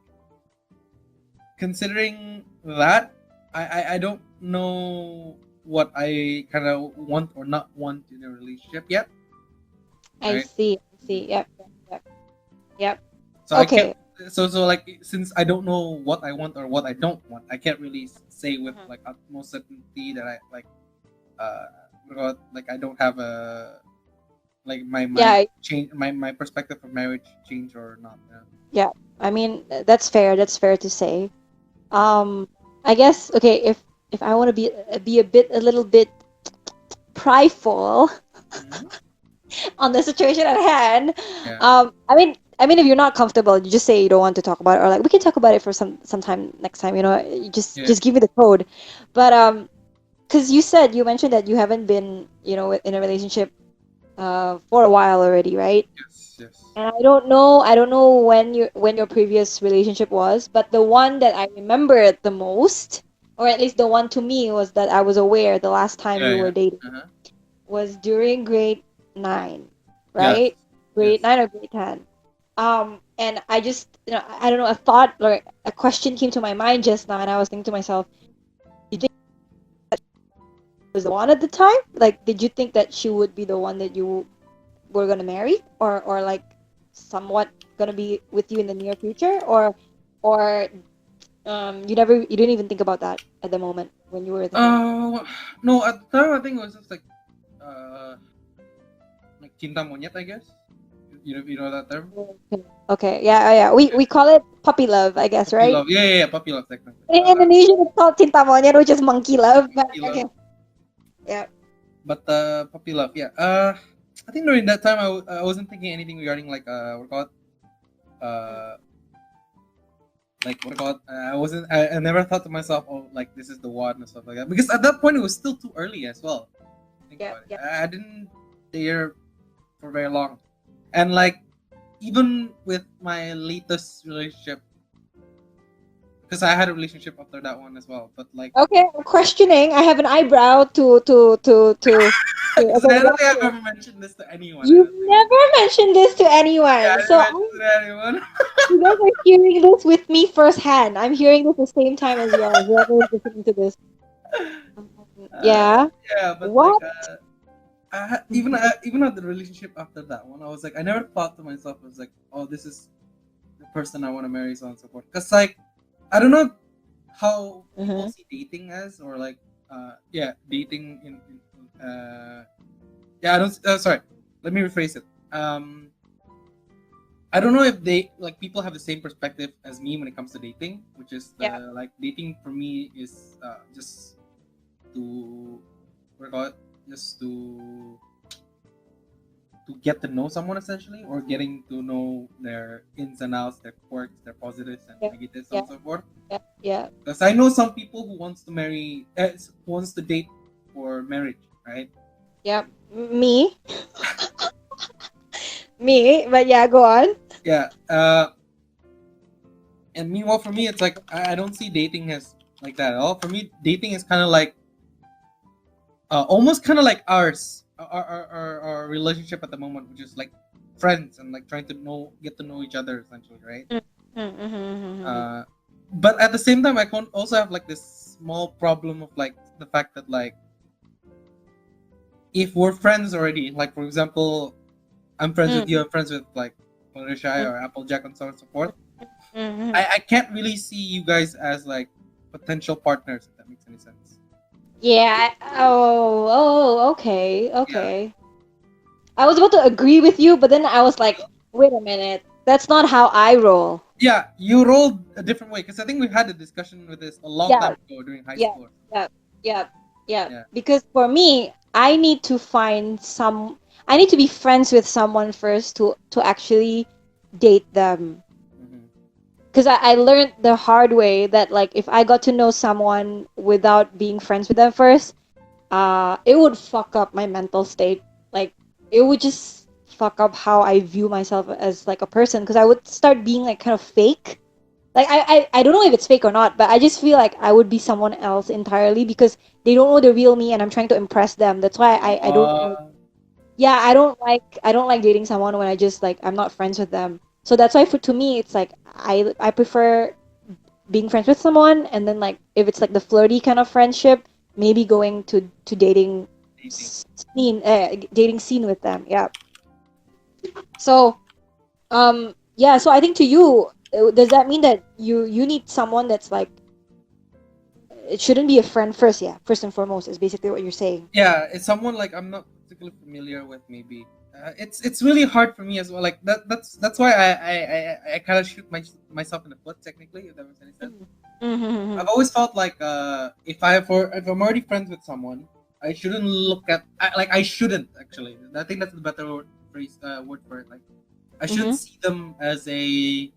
considering that, I don't know what I kind of want or not want in a relationship yet, I right? see. I see. Mhm. Yep. Yep. Yep. Yep. So I can't. Okay. So like since I don't know what I want or what I don't want, I can't really say with Mhm. like utmost certainty that I like like I don't have a like my mind Yeah. change my perspective of marriage change or not. Yeah. Yeah. I mean, that's fair. That's fair to say. Um, I guess okay. If I want to be a little bit prideful Hmm. on the situation at hand, Yeah. I mean, if you're not comfortable, you just say you don't want to talk about it, or like we can talk about it for sometime next time. You just Yeah. just give me the code. But because you mentioned that you haven't been, in a relationship for a while already, right? Yes. Yes. And I don't know when your previous relationship was, but the one that I remember the most, or at least the one to me was that I was aware the last time Yeah. you Yeah. were dating Uh-huh. was during grade 9, Yes. right? Grade Yes. 9 or grade 10. And I just, I don't know, a thought or a question came to my mind just now, and I was thinking to myself, you think it was the one at the time? Like, did you think that she would be the one that you were gonna marry, or like somewhat gonna be with you in the near future, or you didn't even think about that at the moment when you were with her? Uh, no. At the time, I think it was just uh like cinta monyet, I guess. You know that term? Okay. Okay. Yeah. Yeah. We call it puppy love, I guess, Puppy right? love. Yeah. Yeah. Yeah. Puppy love technically. In Indonesian, it's called cinta monyet, which is monkey love. But Puppy love. okay. Yeah. But puppy love. Yeah. I think during that time I wasn't thinking anything regarding like what do you call it Mm. uh like what do you call it I wasn't I never thought to myself, oh, like this is the one and stuff like that, because at that point it was still too early as well. Think Yeah. about it. Yeah. I didn't dare for very long, and like even with my latest relationship, because I had a relationship after that one as well, but like Okay. I'm questioning. I have an eyebrow to because okay. I don't think I've Whatever. ever mentioned this to anyone. I You've don't think. never mentioned this to Yeah, I anyone, didn't so mention it to anyone. you guys are hearing this with me firsthand. I'm hearing this the same time as y'all. Whoever is listening to this. uh, Yeah. yeah, but like What? even at the relationship after that one, I was like, I never thought to myself, I was like, oh, this is the person I want to marry, so on and so forth. Because like, I don't know how people Uh-huh. see dating as, or like, yeah, dating yeah, I don't. Sorry, let me rephrase it. I don't know if they like people have the same perspective as me when it comes to dating, which is Yeah. the like dating for me is just to what do you call it, just to to get to know someone essentially, or getting to know their ins and outs, their quirks, their positives and Yeah. negatives, so on Yeah. and so forth. Yeah. Yeah. Because I know some people who wants to marry, who wants to date for marriage, right? Yeah. Me. Me. But yeah, go on. Yeah. And meanwhile, for me, it's like I don't see dating as like that at all. For me, dating is kind of like almost kind of like our relationship at the moment, which is like friends and like trying to get to know each other essentially, right? Mm, mm. Uh, but at the same time, I can also have like this small problem of like the fact that like if we're friends already, like for example, I'm friends with Mm, you, I'm friends with like Fluttershy mm, or Applejack and so on and so forth. mm. I can't really see you guys as like potential partners, if that makes any sense. Yeah. Oh. Okay. Yeah. Okay. I was about to agree with you, but then I was like, wait a minute. That's not how I roll. Yeah, you rolled a different way because I think we had a discussion with this a long Yeah. time ago during high Yeah. school. Yeah. Yeah. Yeah. Yeah. Because for me, I need to find some. I need to be friends with someone first to actually date them. Hmm. Because I learned the hard way that like if I got to know someone without being friends with them first, it would fuck up my mental state. Like it would just fuck up how I view myself as like a person. Because I would start being like kind of fake. Like I don't know if it's fake or not, but I just feel like I would be someone else entirely because they don't know the real me and I'm trying to impress them. That's why I don't like, Uh, yeah, I don't like dating someone when I just like I'm not friends with them. So that's why for to me it's like I prefer being friends with someone and then like if it's like the flirty kind of friendship, maybe going to dating. dating scene with them. Yeah. So yeah, so I think to you does that mean that you need someone that's like it shouldn't be a friend first, yeah, first and foremost is basically what you're saying. Yeah, it's someone like I'm not particularly familiar with. Maybe it's really hard for me as well. Like that's why I kind of shoot myself in the foot technically, if that makes any sense. Mm-hmm. I've always felt like if I'm already friends with someone, I shouldn't look at like I shouldn't actually. I think that's the better word for it. Like I Mm-hmm. shouldn't see them as a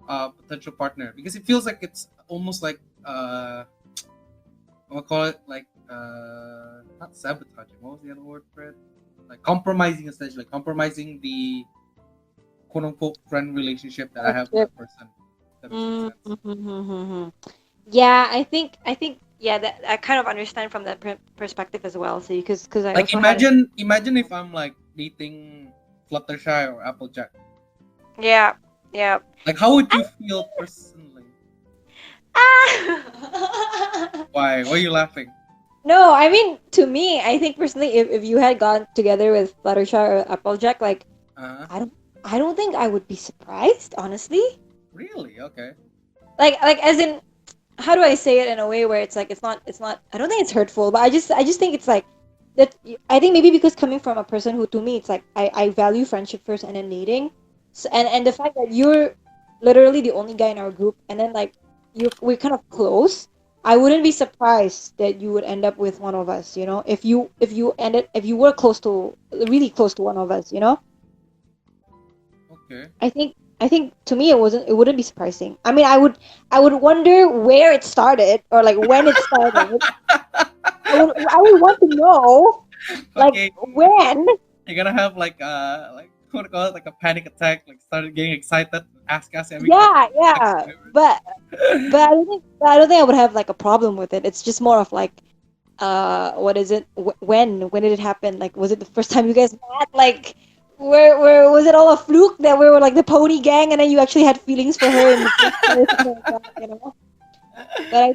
potential partner because it feels like it's almost like I'll call it like not sabotaging. What was the other word for it? Like compromising essentially, compromising the quote unquote friend relationship that I have with Friendship. that person. If that makes any sense. Mm-hmm. Yeah, I think yeah that I kind of understand from that perspective as well. See, because I Like also had imagine if I'm like dating Fluttershy or Applejack. yeah, yeah. Like how would you feel personally? Ah! Why? Why are you laughing? No, I mean to me, I think personally, if you had gone together with Fluttershy or Applejack, like Uh I don't I don't think I would be surprised, honestly. really? Okay. Like as in how do I say it in a way where it's like it's not I don't think it's hurtful, but I just think it's like that I think maybe because coming from a person who to me it's like I value friendship first and then dating. So, and the fact that you're literally the only guy in our group and then like we're kind of close. I wouldn't be surprised that you would end up with one of us, you know, if you were close to really close to one of us, you know? Okay. I think to me it wouldn't be surprising. I mean, I would wonder where it started or like when it started. I would want to know like Okay. when. You're gonna have like what do you call it, like a panic attack, like started getting excited, ask every question. Yeah, yeah. But I don't think I would have like a problem with it. It's just more of like what is it? When did it happen? Like was it the first time you guys met? Like where was it all a fluke that we were like the pony gang and then you actually had feelings for her in the first place? Something like that, you know? But I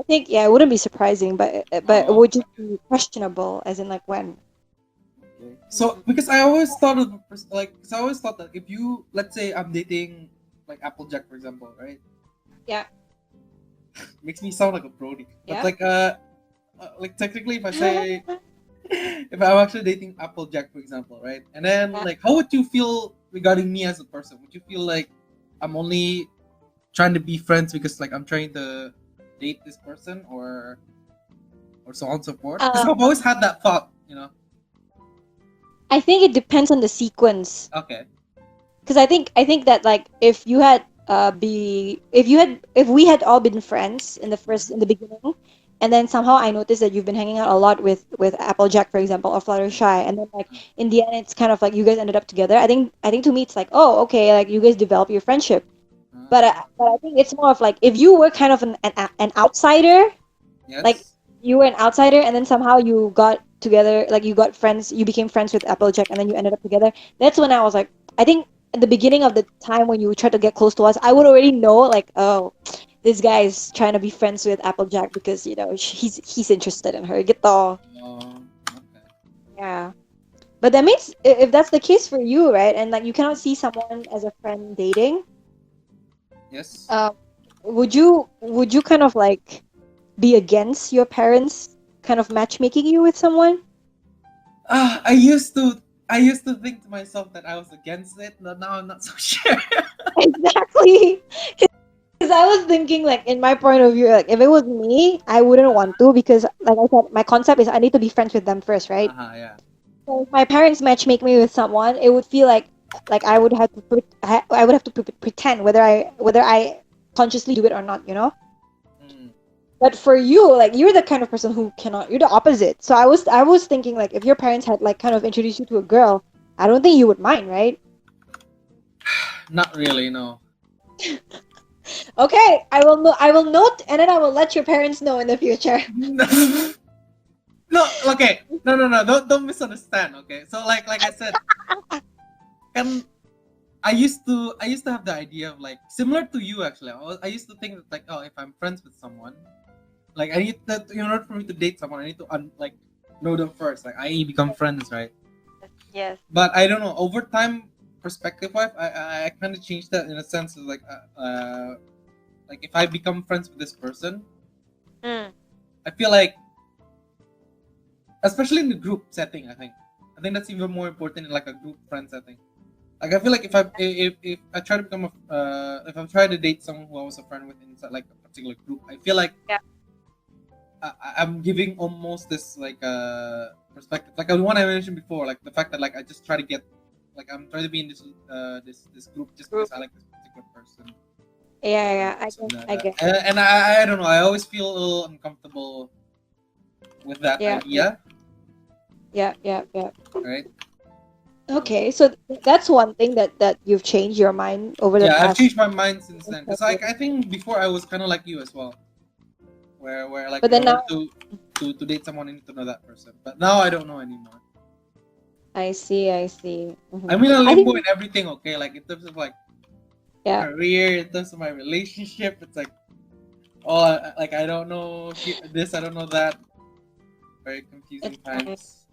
think yeah, it wouldn't be surprising, but it Oh, would just be questionable, as in like when. okay. So Mhm. because I always thought of like, because I always thought that if you, let's say I'm dating like Applejack for example, right? Yeah. Makes me sound like a brody, but Yeah. like technically if I say if I'm actually dating Applejack for example, right? And then Yeah. like how would you feel regarding me as a person? Would you feel like I'm only trying to be friends because like I'm trying to date this person or so on and so forth? Because Uh, I've always had that thought, you know. I think it depends on the sequence. Okay. Because I think that like if you had if we had all been friends in the beginning, and then somehow I noticed that you've been hanging out a lot with Applejack, for example, or Fluttershy, and then like in the end it's kind of like you guys ended up together. I think to me it's like, oh, okay, like you guys develop your friendship. But I think it's more of like if you were kind of an outsider, like Yes. you were an outsider and then somehow you got together, like you got friends, you became friends with Applejack and then you ended up together. That's when I was like, I think at the beginning of the time when you tried to get close to us, I would already know like, oh, this guy is trying to be friends with Applejack because he's interested in her, gitu. Okay. Yeah. But that means if that's the case for you, right, and like you cannot see someone as a friend dating, Yes. um would you kind of like be against your parents kind of matchmaking you with someone? Ah, I used to think to myself that I was against it, but now I'm not so sure. Exactly. Because I was thinking, like, in my point of view, like, if it was me, I wouldn't want to because, like I said, my concept is I need to be friends with them first, right? Yeah. So if my parents match make me with someone, it would feel like I would have to I would have to pretend whether I consciously do it or not, you know. Mm. But for you, like, you're the kind of person who cannot. You're the opposite. So I was thinking like if your parents had like kind of introduced you to a girl, I don't think you would mind, right? Not really, no. Okay, I will note and then I will let your parents know in the future. No, okay. No, no, no. Don't misunderstand. Okay. So like I said, can I used to have the idea of like similar to you actually. I used to think that like, oh, if I'm friends with someone, like I need that in order for me to date someone, I need to like know them first, like I become friends, right? Yes. But I don't know. Over time, perspective wise, I kind of changed that in a sense of like if I become friends with this person, Mm. I feel like, especially in the group setting, I think that's even more important in like a group friend setting. Like I feel like if I try to become if I'm trying to date someone who I was a friend with inside like a particular group, I feel like Yeah. I'm giving almost this like perspective, like the one I mentioned before, like the fact that like I just try to get, like I'm trying to be in this group just Group. because I like this particular person. Yeah, And, yeah, I so get, that, I that- get. and I don't know. I always feel a little uncomfortable with that Yeah, yeah, idea, yeah, yeah, yeah. right? So Okay, so that's one thing that you've changed your mind over the yeah, I've past. changed my mind since then. Cause like I think before I was kind of like you as well, where like But in then order now to date someone, I need to know that person. But now I don't know anymore. I see, I see. I'm in a I limbo in think, everything. Okay, like in terms of like yeah, career, in terms of my relationship, it's like, oh, like I don't know this, I don't know that. Very confusing it's fine. times.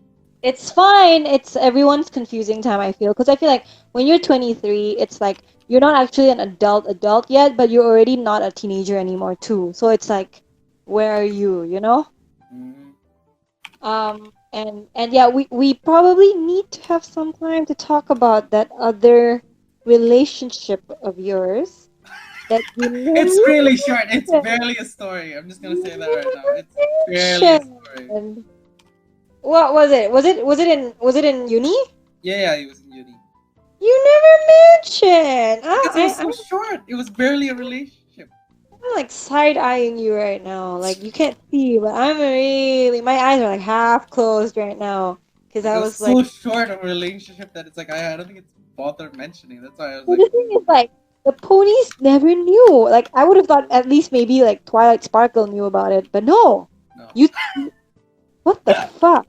It's fine. It's everyone's confusing time, I feel, because I feel like when you're 23, it's like you're not actually an adult yet, but you're already not a teenager anymore too. So it's like, where are you, you know? Mm. And yeah, we probably need to have some time to talk about that other relationship of yours that you It's never really short. It's mentioned. barely a story. I'm just gonna You say that right now. It's never barely a story. mentioned. What was it? Was it in uni? Yeah, yeah, he was in uni. You never mentioned. Because it was I'm so short. It was barely a relationship. like side eyeing you right now. Like you can't see, but I'm really my eyes are like half closed right now because Like I it was was like. so short of a relationship that it's like I don't think it's bother mentioning. That's why I was But like, the thing is, like, the ponies never knew. Like, I would have thought at least maybe like Twilight Sparkle knew about it, but no. no. You, what the fuck?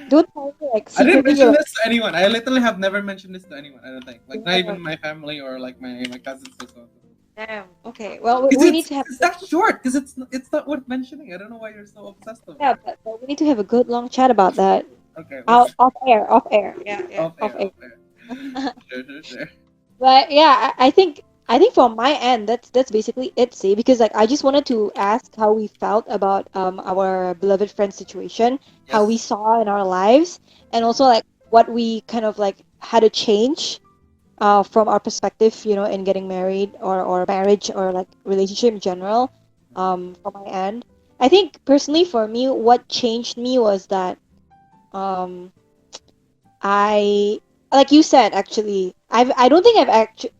Don't tell me like I didn't secretly you're mention like, this to anyone. I literally have never mentioned this to anyone. I don't think, like not damn, even my family or like my cousins or so. damn. Okay, well, Because we need to have it's that short. Because it's not worth mentioning. I don't know why you're so obsessed with yeah, it. but we need to have a good long chat about that. Okay, Out let's off air, off air. Yeah, yeah, off off air, air. off air. Sure, sure, sure. But yeah, I think from my end that's basically it. See, because like I just wanted to ask how we felt about our beloved friend situation, how we Yes. saw in our lives, and also like what we kind of like had to change from our perspective, in getting married or marriage or like relationship in general. From my end, I think personally for me, what changed me was that um I like you said actually. I don't think I've actually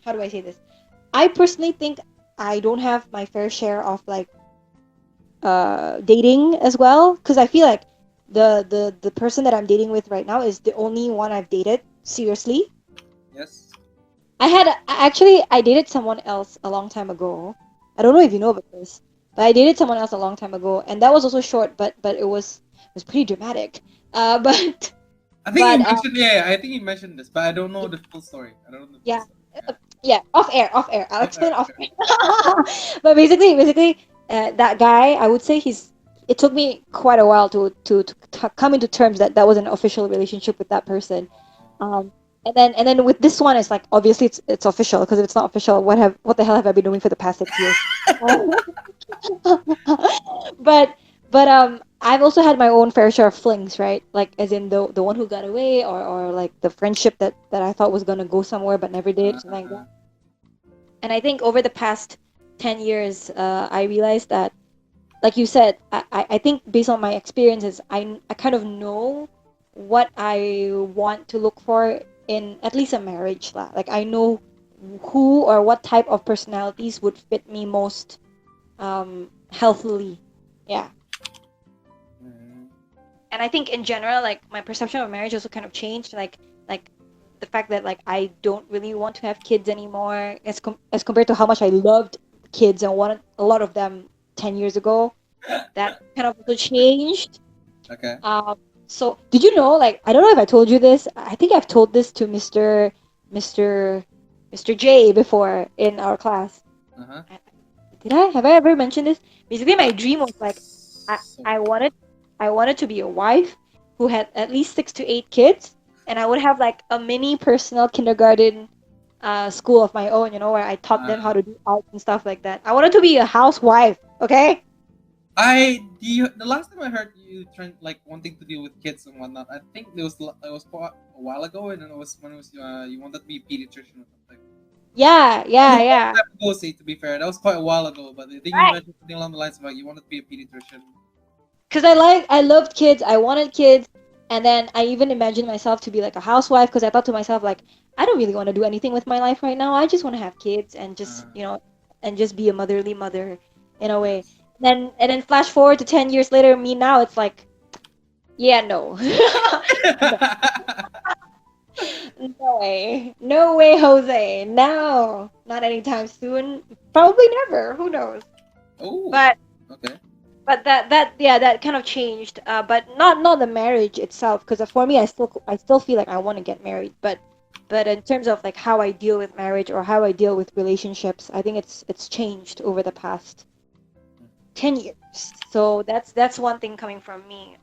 how do I say this? I personally think I don't have my fair share of like dating as well because I feel like the person that I'm dating with right now is the only one I've dated seriously. Yes. Actually I dated someone else a long time ago. I don't know if you know about this, but I dated someone else a long time ago, and that was also short, but it was pretty dramatic. But I think you but mentioned, yeah, I think you mentioned this, but I don't know the full story. I don't know the full yeah, story. uh, yeah, off air. I'll Okay, explain off okay. air. But basically, that guy, I would say he's. It took me quite a while to come into terms that that was an official relationship with that person. Um, and then with this one, it's like obviously it's official because if it's not official, what the hell have I been doing for the past 6 years? but I've also had my own fair share of flings, right? Like as in the one who got away, or like the friendship that I thought was gonna go somewhere but never did, something like that. Uh, And I think over the past 10 years, I realized that, like you said, I think based on my experiences, I kind of know what I want to look for in at least a marriage lah. Like I know who or what type of personalities would fit me most healthily. Yeah. mm, And I think in general, like my perception of marriage also kind of changed. Like the fact that like I don't really want to have kids anymore, as compared to how much I loved kids and wanted a lot of them 10 years ago. That kind of also changed. okay. Um, so did you know? Like I don't know if I told you this. I think I've told this to Mister Mister J before in our class. Uh-huh. I- Did I? Have I ever mentioned this? Basically, my dream was like I So, I wanted I wanted to be a wife who had at least 6 to 8 kids, and I would have like a mini personal kindergarten school of my own, where I taught them how uh, to do art and stuff like that. I wanted to be a housewife, okay? the last time I heard you trying like wanting to deal with kids and whatnot, I think it was quite a while ago, and then it was when it was you wanted to be a pediatrician or something. Yeah, That was yeah, a long yeah. time ago, say to be fair. That was quite a while ago, but I think you Right. mentioned something along the lines about you wanted to be a pediatrician. Because I loved kids, I wanted kids, and then I even imagined myself to be like a housewife because I thought to myself like I don't really want to do anything with my life right now. I just want to have kids and Uh, just be a motherly mother in a way. yes. And then flash forward to 10 years later, me now it's like, yeah, no, no, no way, no way, Jose, no, not anytime soon. Probably never. Who knows? Oh, But okay. that yeah, that kind of changed, but not the marriage itself, because for me I still feel like I want to get married, but in terms of like how I deal with marriage or how I deal with relationships, I think it's changed over the past 10 years. So that's one thing coming from me.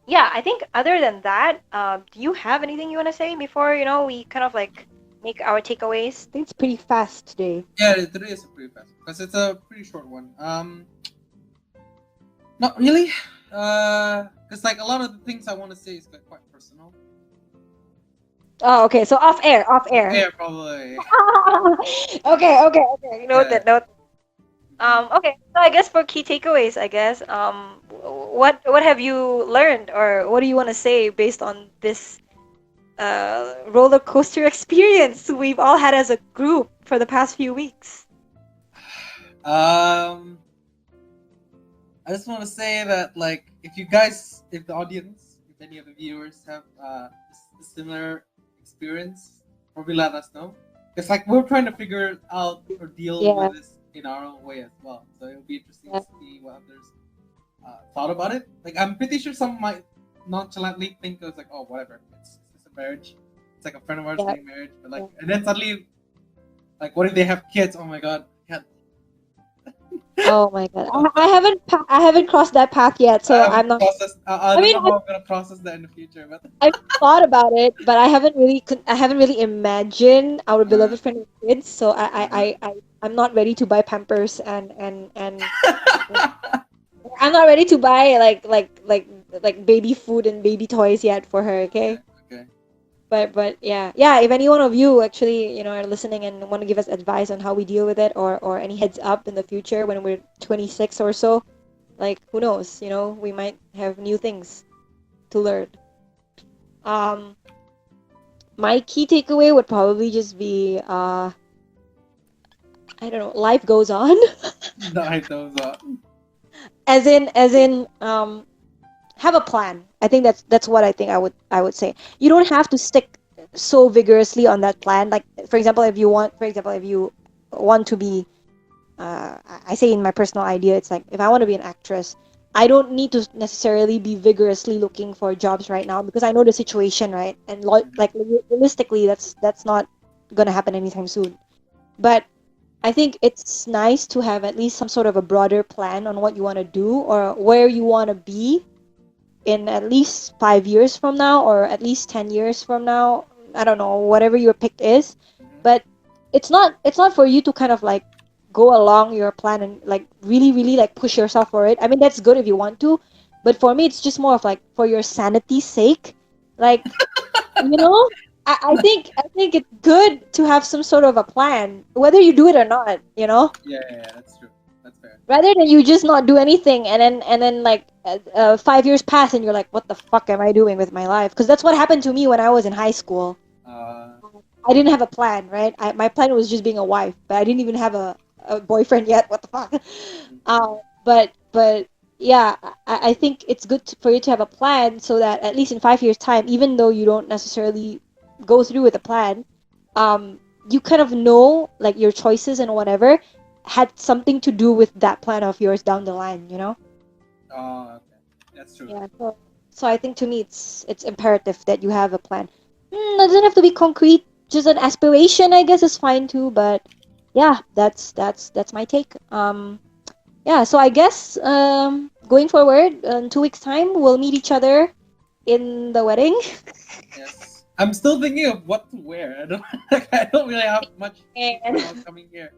Yeah, I think other than that, do you have anything you want to say before we kind of like make our takeaways? I think it's pretty fast today. Yeah, today is a pretty fast because it's a pretty short one. Not really. Because like a lot of the things I want to say is like quite personal. Oh, okay, so off air, off air. Yeah, probably. Okay. Yeah. Noted. Okay, so I guess for key takeaways, I guess, what have you learned, or what do you want to say based on this roller coaster experience we've all had as a group for the past few weeks? Um, I just want to say that like if the audience, if any of the viewers have a similar experience, probably let us know. It's like we're trying to figure out or deal Yeah, with this in our own way as well. So it'll be interesting to yeah, see what others thought about it. Like I'm pretty sure some might nonchalantly think it was like, oh, whatever, it's a marriage. It's like a friend of ours yeah, getting married, but yeah. like, and then suddenly, like, what if they have kids? Oh my god, yeah. Oh my God, I haven't crossed that path yet, I so haven't I'm not. processed. I I don't mean, know how I'm gonna process that in the future, but I've thought about it, but I haven't really imagined our uh, beloved friend with kids. So uh, I'm not ready to buy Pampers and I'm not ready to buy like baby food and baby toys yet for her. okay, Okay, okay. but yeah. If any one of you actually are listening and want to give us advice on how we deal with it, or any heads up in the future when we're 26 or so, like who knows? We might have new things to learn. Um, my key takeaway would probably just be, I don't know, life goes on. Night those As in, have a plan. I think that's what I would say. You don't have to stick so vigorously on that plan. Like for example, if you want to be, I say in my personal idea, it's like if I want to be an actress, I don't need to necessarily be vigorously looking for jobs right now because I know the situation, right? And like realistically, that's not gonna happen anytime soon. But I think it's nice to have at least some sort of a broader plan on what you want to do or where you want to be in at least 5 years from now or at least 10 years from now. I don't know, whatever your pick is. Mm-hmm. But it's not for you to kind of like go along your plan and like really, really like push yourself for it. I mean, that's good if you want to, but for me, it's just more of like for your sanity's sake. Like, you know, I think it's good to have some sort of a plan, whether you do it or not, Yeah, that's true. That's fair. rather than you just not do anything and then like 5 years pass and you're like, what the fuck am I doing with my life? Because that's what happened to me when I was in high school. Uh, I didn't have a plan, right? My plan was just being a wife, but I didn't even have a boyfriend yet. What the fuck? But yeah, I think it's good for you to have a plan so that at least in 5 years' time, even though you don't necessarily go through with a plan, you kind of know like your choices and whatever had something to do with that plan of yours down the line. okay. That's true. Yeah. So I think to me it's imperative that you have a plan. Doesn't have to be concrete. Just an aspiration, I guess, is fine too. But yeah, that's my take. Yeah. So I guess going forward, in 2 weeks' time, we'll meet each other in the wedding. Yes. I'm still thinking of what to wear. I don't really have much when I And was coming here.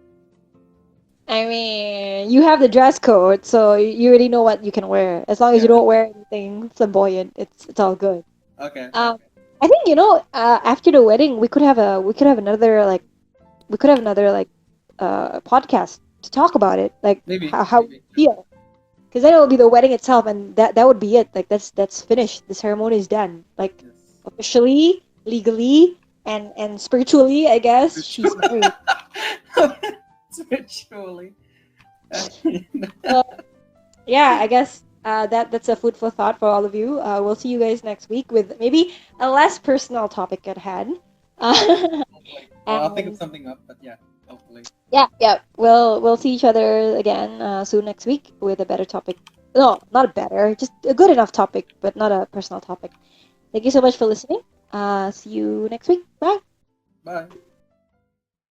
I mean, you have the dress code, so you already know what you can wear. As long as you Yeah. don't wear anything flamboyant, it's all good. Okay. Um, Okay. I think after the wedding, we could have another podcast to talk about it, like Maybe. how we Maybe. feel, because then it will be the wedding itself, and that would be it. Like that's finished. The ceremony is done. Like Yes. officially, legally, and spiritually, I guess she's married. Spiritually. So yeah, I guess that's a food for thought for all of you. We'll see you guys next week with maybe a less personal topic at hand. Hopefully. I'll think of And something up, but yeah, hopefully. yeah, yeah, we'll see each other again soon next week with a better topic. No, not a better, just a good enough topic, but not a personal topic. Thank you so much for listening. See you next week. Bye. Bye.